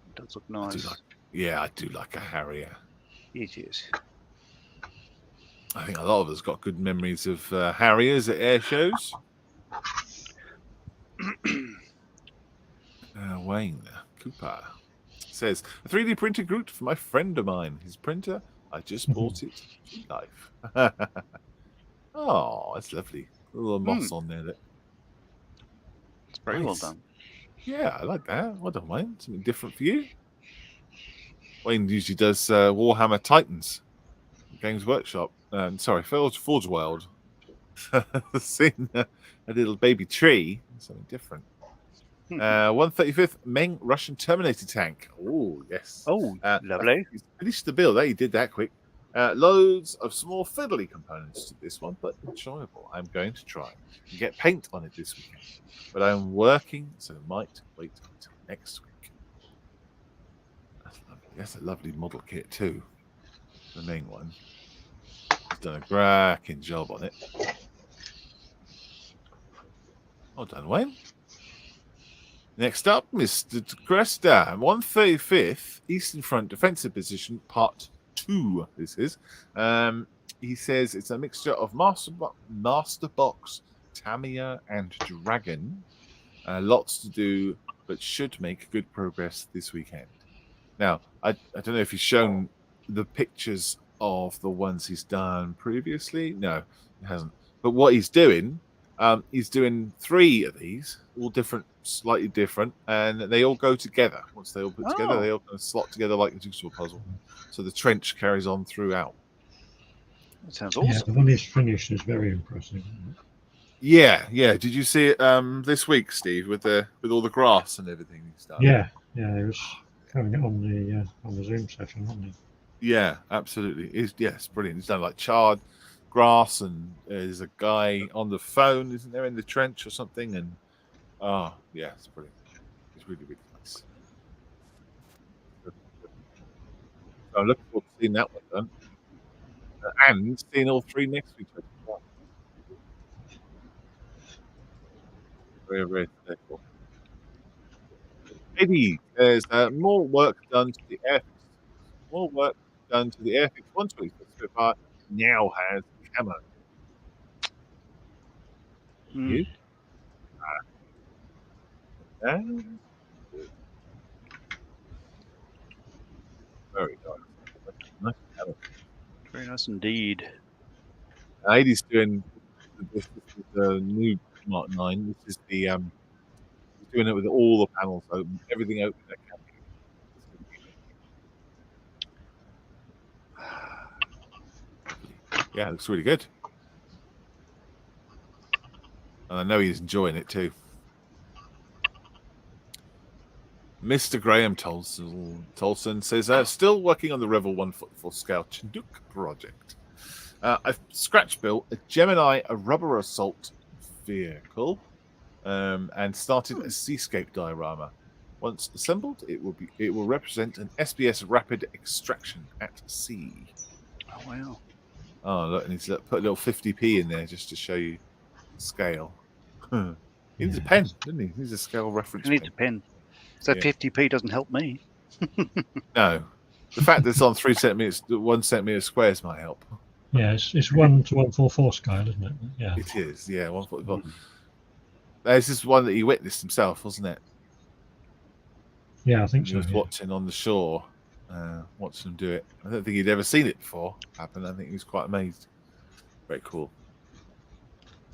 It does look nice. I do like a Harrier. It is. I think a lot of us got good memories of Harriers at air shows. Wayne Cooper says, a 3D printer Groot for my friend of mine. His printer, I just bought it in life. Oh, that's lovely. A little moss on there. It's very well done. Yeah, I like that. Well done, Wayne. Something different for you. Wayne usually does Warhammer Titans, Games Workshop. Forge World. Seeing a little baby tree, something different. 135th Meng Russian Terminator tank. Oh, yes. Oh, lovely. He's finished the build. He did that quick. Loads of small fiddly components to this one, but enjoyable. I'm going to try and get paint on it this weekend. But I'm working, so might wait until next week. That's lovely. That's a lovely model kit too. The main one. He's done a cracking job on it. Well done, Wayne. Next up, Mr. Cresta, 135th Eastern Front Defensive Position, Part 2. This is. He says it's a mixture of Master Box, Tamiya, and Dragon. Lots to do, but should make good progress this weekend. Now, I don't know if he's shown the pictures of the ones he's done previously. No, he hasn't. But what he's doing 3 of these, all different, slightly different, and they all go together. Once they all put together, they all kind of slot together like a jigsaw puzzle. So the trench carries on throughout. That sounds awesome. Yeah, the one he's finished is very impressive. Isn't it? Yeah. Did you see it this week, Steve, with all the grass and everything he's done? Yeah, he was having it on the Zoom session, wasn't he? Yeah, absolutely. It's brilliant. He's done like charred grass, and there's a guy on the phone, isn't there, in the trench or something? And it's brilliant. It's really, really nice. So I'm looking forward to seeing that one done, and seeing all 3 next week. Very, very thankful. Maybe there's more work done to the airfix. More work done to the airfix 120 so far. Now has camo. You? Very nice. Very nice indeed. He's doing this is the new Mark 9. This is the he's doing it with all the panels open, everything open that can be. Yeah, it looks really good. And I know he's enjoying it too. Mr. Graham Tolson says, still working on the Revel 144 scale Chinook project. I've scratch built a Gemini, a rubber assault vehicle, and started a seascape diorama. Once assembled, it will represent an SBS rapid extraction at sea. Oh wow! Oh look, I need to put a little 50p in there just to show you scale. He needs a pen, doesn't he? He needs a scale reference. He needs a pen. So 50p doesn't help me. No, the fact that it's on 3 centimeters, 1 centimeter squares might help. Yeah, it's 1 to 144 scale, isn't it? Yeah. It is. Yeah, 144. This is one that he witnessed himself, wasn't it? Yeah, I think He so. was watching on the shore, watching them do it. I don't think he'd ever seen it before happen. I think he was quite amazed. Very cool.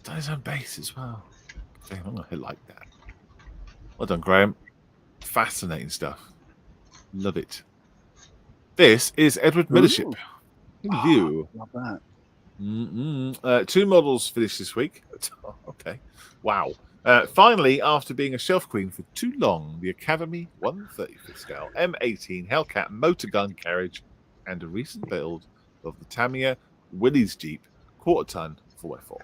Done his own base as well. Damn, I'm gonna hit like that. Well done, Graham. Fascinating stuff. Love it. This is Edward Millership. View. Love that. 2 models finished this week. Okay. Wow. Finally, after being a shelf queen for too long, the Academy 135th scale M18 Hellcat motor gun carriage and a recent build of the Tamiya Willys Jeep quarter-ton 4x4.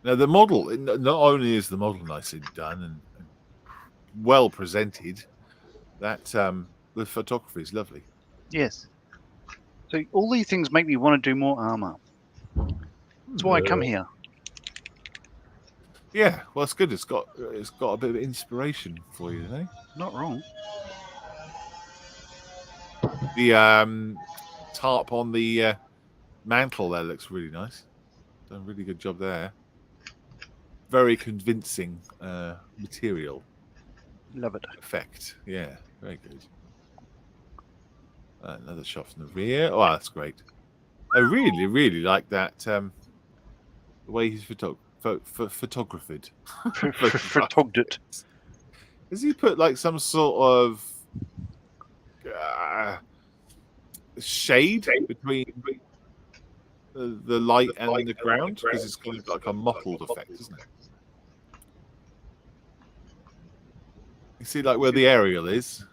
Now, the model, not only is the model nicely done and well presented, that the photography is lovely. Yes. So all these things make me want to do more armor. That's why I come here. Yeah, well, it's good. It's got a bit of inspiration for you, eh? Not wrong. The tarp on the mantle there looks really nice. Done a really good job there. Very convincing material. Love it. Effect. Yeah, very good. Another shot from the rear. Oh, that's great. I really, really like that. The way he's photographed. Photogged it. Does he put like some sort of shade between the light and the ground? Because it's kind of like a mottled effect, isn't it? You see, like where the aerial is,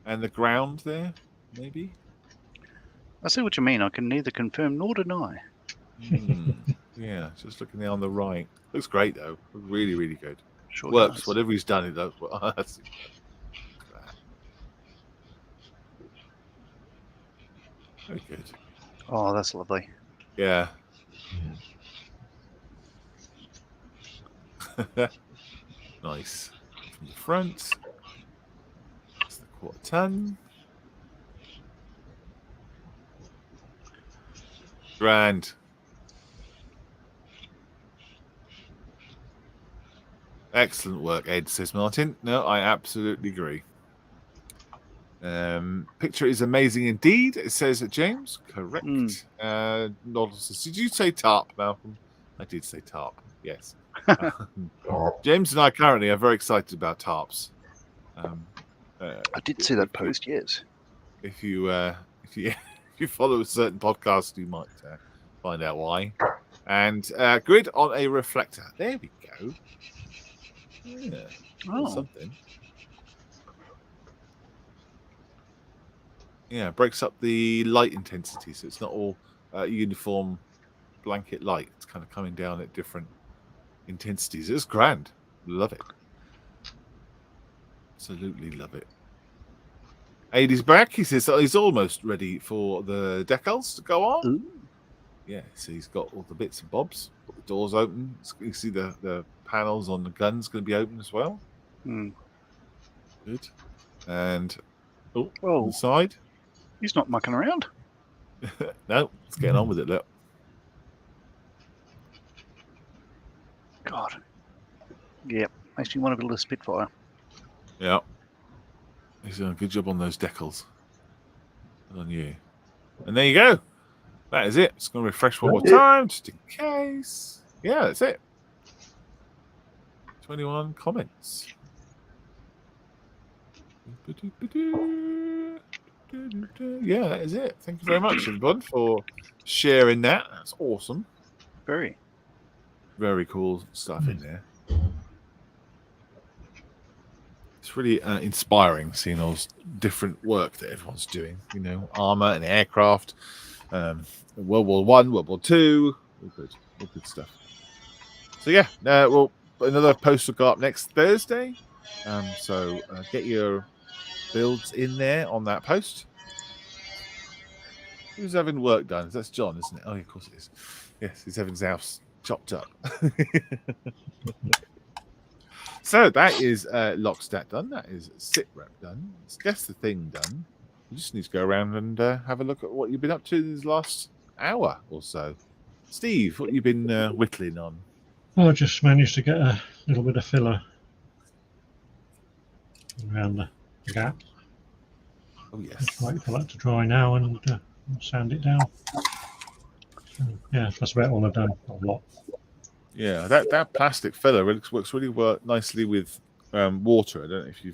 and the ground there, maybe. I see what you mean. I can neither confirm nor deny. Yeah, just looking there on the right. Looks great though. Really, really good. Sure Works. does. Whatever he's done, it does. That's very good. Oh, that's lovely. Yeah. Nice. From the front. That's the quarter ton. Grand. Excellent work, Ed, says Martin. No, I absolutely agree. Picture is amazing indeed, it says James. Correct. Noddle says, did you say tarp, Malcolm? I did say tarp, yes. James and I currently are very excited about tarps. I did see that post, yes. If you follow a certain podcast, you might find out why. And grid on a reflector. There we go. Yeah. Oh. Something. Yeah, breaks up the light intensity, so it's not all uniform blanket light. It's kind of coming down at different intensities. It's grand. Love it. Absolutely love it. Aidy's back. He says he's almost ready for the decals to go on. Ooh. Yeah, so he's got all the bits and bobs. Got the doors open. You see the panels on the guns going to be open as well. Good. And on the side. He's not mucking around. No, it's getting on with it. Look. God. Yep. Makes me want to build a Spitfire. Yeah. He's doing a good job on those decals. Well on you. And there you go. That is it. Just going to refresh one more time, just in case. Yeah, that's it. 21 comments. Yeah, that is it. Thank you very much, everyone, for sharing that. That's awesome. Very cool stuff in there. It's really inspiring seeing all this different work that everyone's doing. You know, armor and aircraft, World War I, World War II, all good stuff. So yeah, well, another post will go up next Thursday. So get your builds in there on that post. Who's having work done? That's John, isn't it? Oh, of course it is. Yes, he's having his house chopped up. So that is Lockstat done. That is Sit Rep done. It's Guess the Thing done. You just need to go around and have a look at what you've been up to this last hour or so. Steve, what have you been whittling on? Well, I just managed to get a little bit of filler around the gap. Oh, yes. Just wait for that to dry now and sand it down. So, yeah, that's about all I've done. Not a lot. Yeah, that plastic filler works really nicely with water. I don't know if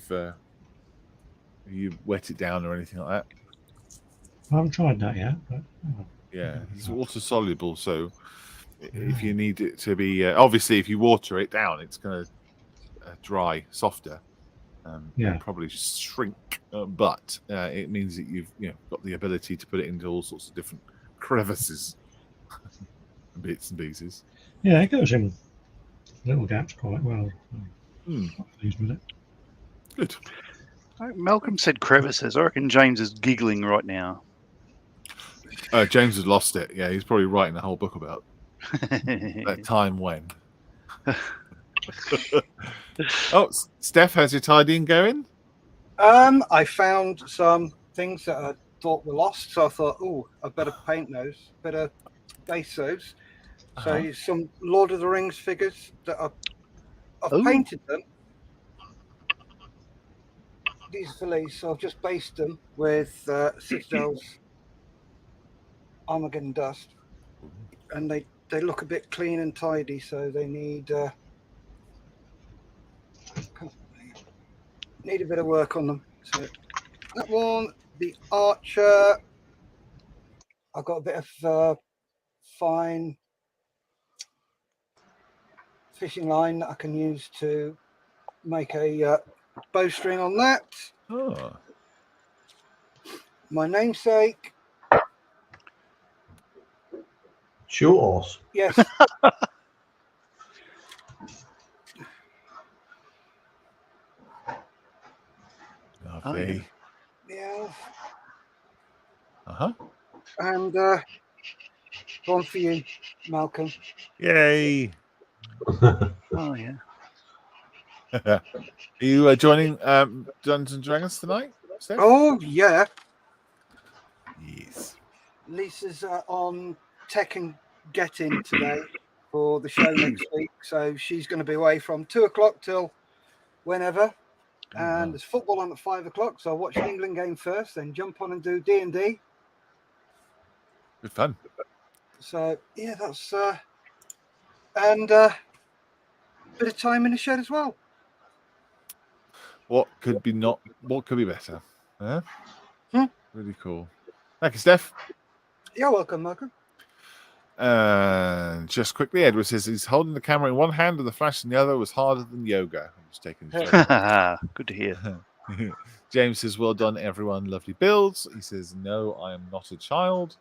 you wet it down or anything like that. I haven't tried that yet. But, yeah, it's water soluble, so if you need it to be obviously if you water it down, it's going to dry softer. And probably shrink, but it means that you've got the ability to put it into all sorts of different crevices, and bits and pieces. Yeah, it goes in little gaps quite well. Quite pleased with it. Good. Malcolm said crevices. I reckon James is giggling right now. James has lost it. Yeah, he's probably writing a whole book about that time when. Oh, Steph, how's your tidying going? I found some things that I thought were lost, so I thought, oh, I better paint those, better base those. So some Lord of the Rings figures that I've painted them. These are for these, so I've just based them with Citadel's Armageddon dust, and they look a bit clean and tidy, so they need a bit of work on them. So that one, the Archer, I've got a bit of fine fishing line that I can use to make a bowstring on that. Oh. My namesake. Sure. Yes. Lovely. Yeah. And one for you, Malcolm. Yay. Oh, yeah. Are you joining Dungeons and Dragons tonight, Steph? Oh, yeah. Yes. Lisa's on Tech and Get In today for the show next week. So she's going to be away from 2 o'clock till whenever. And there's football on at 5 o'clock. So I'll watch the England game first, then jump on and do D&D. Good fun. So, yeah, that's... and a bit of time in the shed as well. What could be better? Huh? Really cool. Thank you, Steph. You're welcome, Malcolm. And just quickly, Edward says he's holding the camera in one hand and the flash in the other was harder than yoga. I'm just taking it. Good to hear. James says, well done, everyone. Lovely builds. He says, no, I am not a child.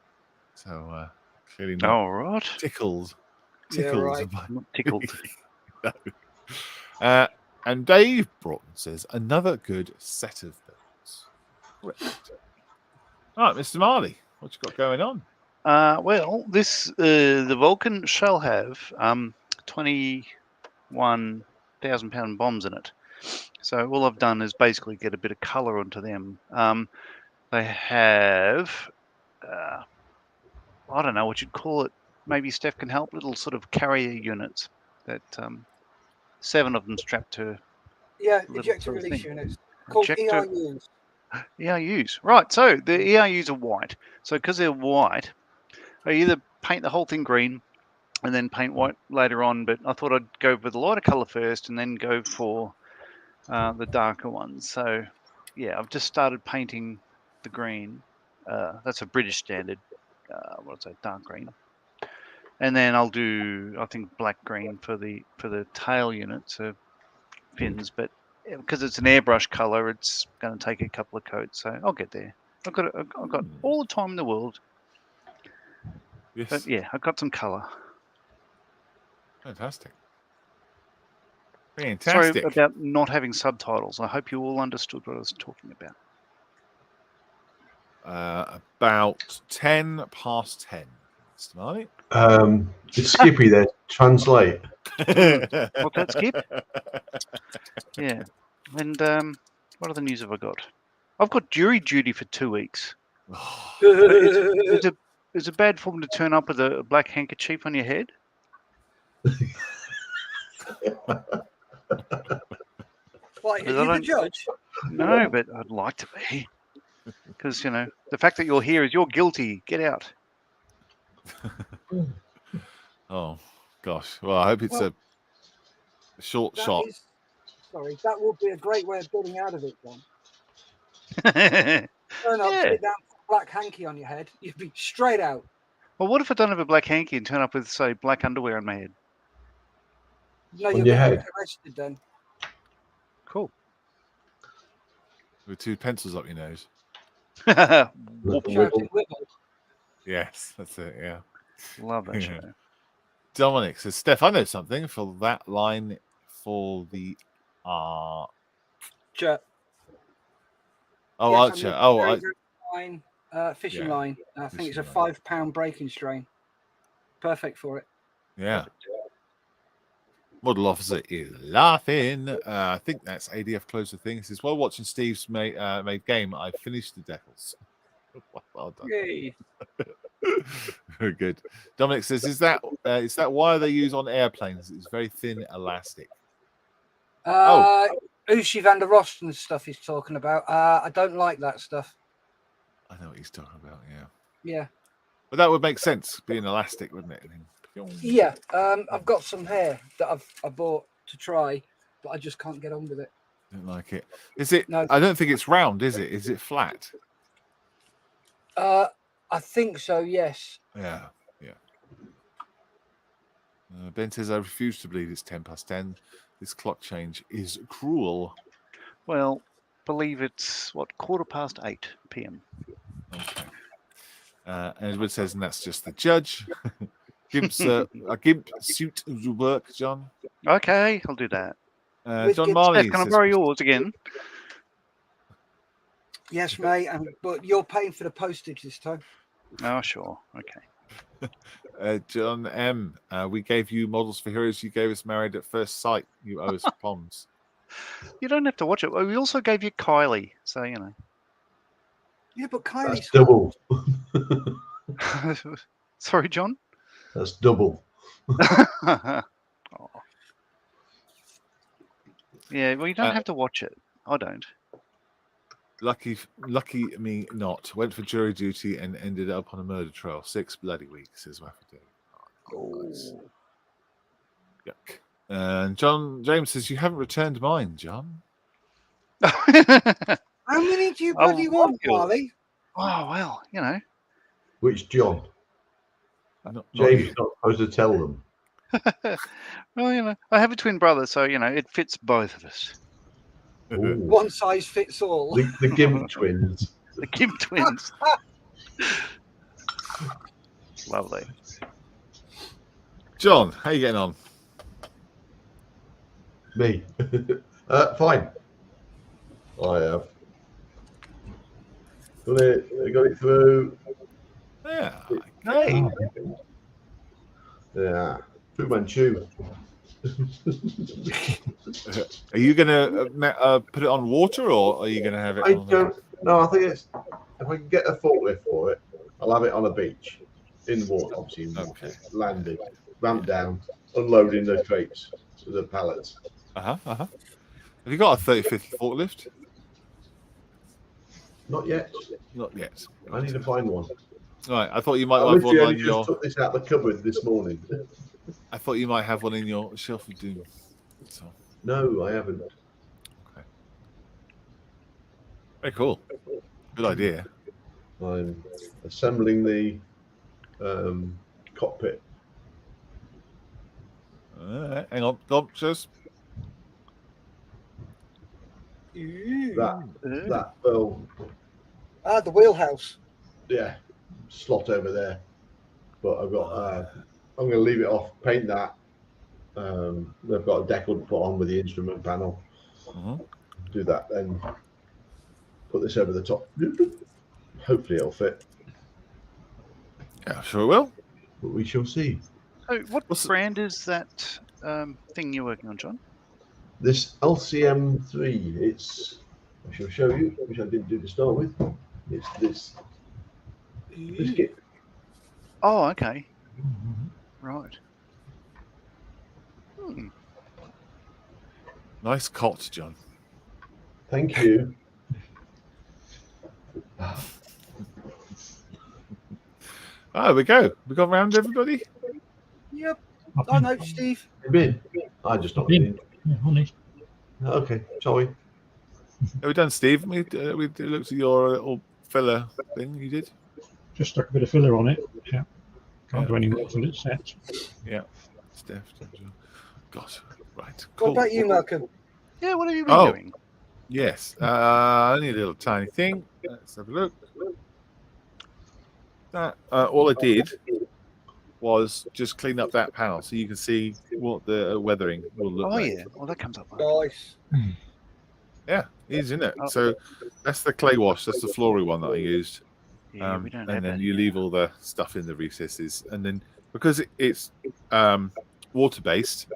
So clearly not all right. tickled. Yeah, right. Not tickled. No. And Dave Broughton says, another good set of builds. Correct. All right, Mr. Marley, what you got going on? Well, this the Vulcan shall have 21,000-pound bombs in it. So all I've done is basically get a bit of colour onto them. They have, I don't know what you'd call it. Maybe Steph can help. Little sort of carrier units that 7 of them strapped to. Yeah, ejector release units called ERUs. ERUs, right? So the ERUs are white. So because they're white, I either paint the whole thing green and then paint white later on. But I thought I'd go with the lighter colour first and then go for the darker ones. So yeah, I've just started painting the green. That's a British standard. What's that? Dark green. And then I'll do, I think, black green for the tail units of fins. But because it's an airbrush color, it's going to take a couple of coats. So I'll get there. I've got all the time in the world. Yes. But yeah, I've got some color. Fantastic. Fantastic. Sorry about not having subtitles. I hope you all understood what I was talking about. About 10 past 10. Mr. Marley. It's Skippy there. Translate. What's that, Skip? Yeah. And what other news have I got? I've got jury duty for 2 weeks. Is it bad form to turn up with a black handkerchief on your head? What, Because are you the judge? No, but I'd like to be. Because, the fact that you're here is you're guilty. Get out. Oh, gosh. Well, I hope it's a short shot. Sorry, that would be a great way of getting out of it, John. Turn Turn up, sit down, black hanky on your head. You'd be straight out. Well, what if I don't have a black hanky and turn up with, say, black underwear on my head? No, On you'll your get head? arrested then. Cool. With 2 pencils up your nose. Shouting wiggle. Yes, that's it. Yeah. Love that show. Dominic says, Steph, I know something for that line for the Archer. Oh, Yes, Archer. Oh, line, fishing line. I think it's a £5 breaking strain. Perfect for it. Yeah. Model officer is laughing. I think that's ADF close to things. He says, while watching Steve's made game, I finished the decals. Well done. Yay. Very good. Dominic says, is that wire they use on airplanes? It's very thin elastic. Ushi van der Rosten stuff he's talking about. I don't like that stuff. I know what he's talking about, yeah. Yeah. But that would make sense, being elastic, wouldn't it? Yeah. I've got some here that I bought to try, but I just can't get on with it. Don't like it. Is it? No. I don't think it's round, is it? Is it flat? I think so, yes. Yeah. Ben says, I refuse to believe it's 10 past 10. This clock change is cruel. Well, believe it's, 8:15 p.m. Okay. And Edward says, and that's just the judge. A gimp suit will work, John. Okay, I'll do that. John Marley. Can I borrow yours again? Yes, mate, but you're paying for the postage this time. Oh, sure. Okay. John M. We gave you models for heroes. You gave us Married at First Sight. You owe us Poms. You don't have to watch it. We also gave you Kylie, so you know. Yeah, but Kylie's That's double. Sorry, John. That's double. Oh. Yeah, well, you don't have to watch it. I don't. Lucky me not. Went for jury duty and ended up on a murder trial. 6 bloody weeks, says Waffy. Oh. Yuck. And John James says, you haven't returned mine, John. How many do you bloody want, Marley? Oh, well, you know. Which John? James is not supposed to tell them. Well, you know, I have a twin brother, so, you know, it fits both of us. Ooh. One size fits all. The Gimp twins. The Kim twins. Lovely. John, how you getting on? Me. Fine. I have. Got it through. Yeah. Hey. Yeah. Fu Manchu. Are you going to put it on water, or are you going to have it I on don't know. I think it's, if I can get a forklift for it, I'll have it on a beach. In the water, obviously. Okay. Landed. Ramp down. Unloading the crates. The pallets. Have you got a 35th forklift? Not yet. Not yet. I need to find one. Right, I thought you might I have one literally on just took this out of the cupboard this morning. I thought you might have one in your shelf of doom. So. No, I haven't. Okay. Very cool. Good idea. I'm assembling the cockpit. Hang on, just That well, the wheelhouse. yeah, slot over there. But I've got. I'm going to leave it off, paint that, they've got a decal to put on with the instrument panel. Do that, then put this over the top. Hopefully it'll fit. Yeah, sure it will. But we shall see. So what brand is that thing you're working on, John? This LCM3, it's, I shall show you, which I didn't do to start with. It's this kit. Oh, okay. Right. Nice cot, John. Thank you. There we go. We got round everybody? Yep. Oh no, Steve. Been. I just not been. Yeah, honest. Okay, sorry. Are we done, Steve? We looked at your little filler thing you did. Just stuck a bit of filler on it. Yeah. Can't do any more till it sets. Yeah. Steph. God. Right. Cool. What about you, Malcolm? Yeah, what have you been doing? Yes. Only a little tiny thing. Let's have a look. That all I did was just clean up that panel so you can see what the weathering will look like. Oh yeah, well that comes up. Nice. Yeah, easy, isn't it? So that's the clay wash. That's the floory one that I used. Yeah, we don't have and then that you leave all the stuff in the recesses, and then because it's water based,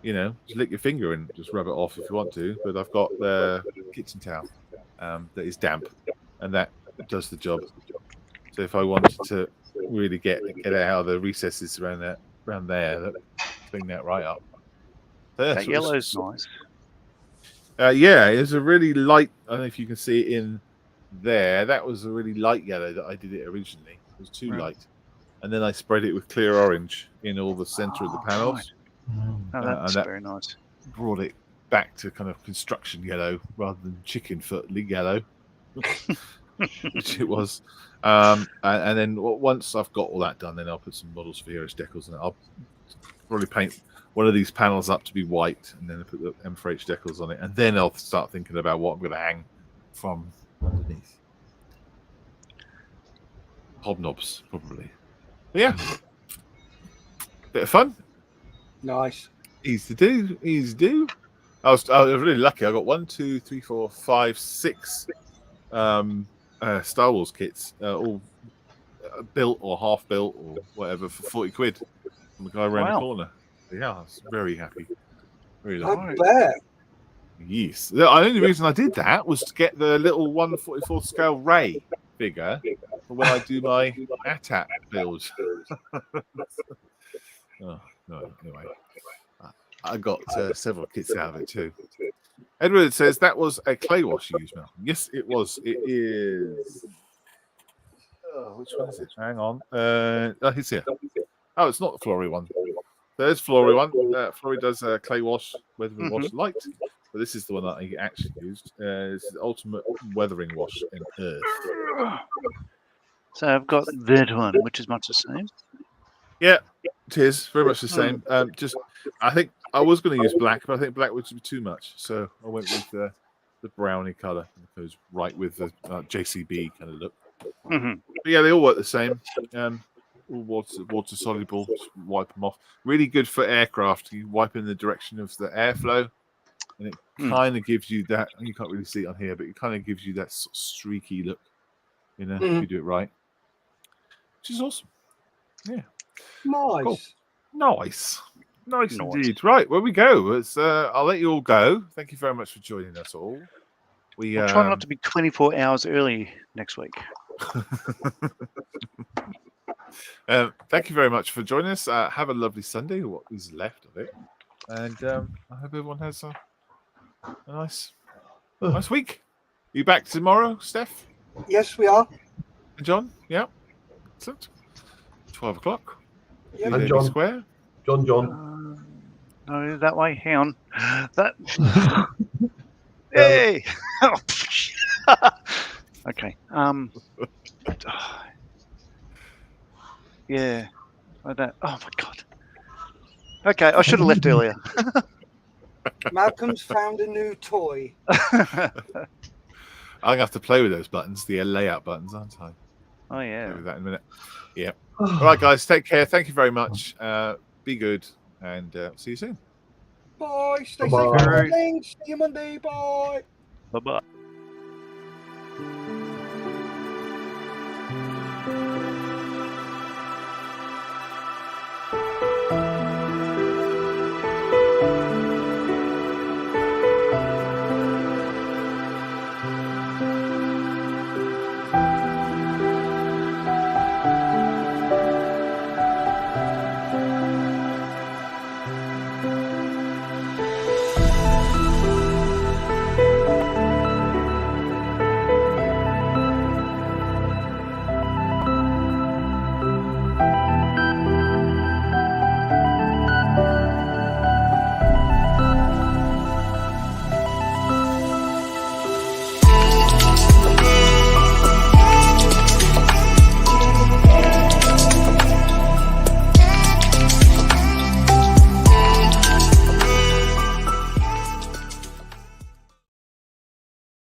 just lick your finger and just rub it off if you want to. But I've got the kitchen towel that is damp, and that does the job. So if I wanted to really get it out of the recesses around there, clean that right up. That yellow's nice. Yeah, it's a really light. I don't know if you can see it in there. That was a really light yellow that I did it originally. It was too light, and then I spread it with clear orange in all the center of the panels. Right. That's very nice. Brought it back to kind of construction yellow rather than chicken foot yellow, which it was. And then once I've got all that done, then I'll put some models for Heroes decals, and I'll probably paint one of these panels up to be white, and then I put the M4H decals on it, and then I'll start thinking about what I'm going to hang from underneath. Hobnobs, probably. But yeah, bit of fun. Nice. Easy to do. I was really lucky. I got 1, 2, 3, 4, 5, 6 Star Wars kits, all built or half built or whatever for 40 quid from the guy around the corner. Yeah, I was very happy. Very lucky. I bet. Yes. The only reason I did that was to get the little 1/44 scale Ray figure for when I do my ATAT build. Oh, no, anyway. I got several kits out of it too. Edward says that was a clay wash you used, Malcolm. Yes, it was. It is. Oh, which one is it? Hang on. It's here. Oh, it's not the Flory one. There's Flory one. Flory does clay wash, weathering wash light. But this is the one that I actually used. It's the ultimate weathering wash in earth. So I've got that one, which is much the same. Yeah, it is very much the same. I think I was going to use black, but I think black would be too much, so I went with the browny color. It goes right with the JCB kind of look. Mm-hmm. But yeah, they all work the same. All water soluble. Just wipe them off. Really good for aircraft. You wipe in the direction of the airflow, and it kind of gives you that. You can't really see it on here, but it kind of gives you that sort of streaky look. If you do it right, which is awesome. Yeah. Nice. Cool. Nice indeed. Right, where we go. I'll let you all go. Thank you very much for joining us all. I'll try not to be 24 hours early next week. Thank you very much for joining us. Have a lovely Sunday, or what is left of it. And I hope everyone has a nice week. Are you back tomorrow, Steph? Yes, we are. And John? Yeah. Excellent. 12 o'clock. Yeah, and John. Square. John. No, that way. Hang on. That. Hey. Okay. Yeah. I don't. Oh my god. Okay, I should have left earlier. Malcolm's found a new toy. I'm gonna have to play with those buttons, the layout buttons, aren't I? Oh yeah. Play with that in a minute. Yeah. All right, guys. Take care. Thank you very much. Be good, and see you soon. Bye. Stay Bye. safe. See you Monday. Bye. Bye bye.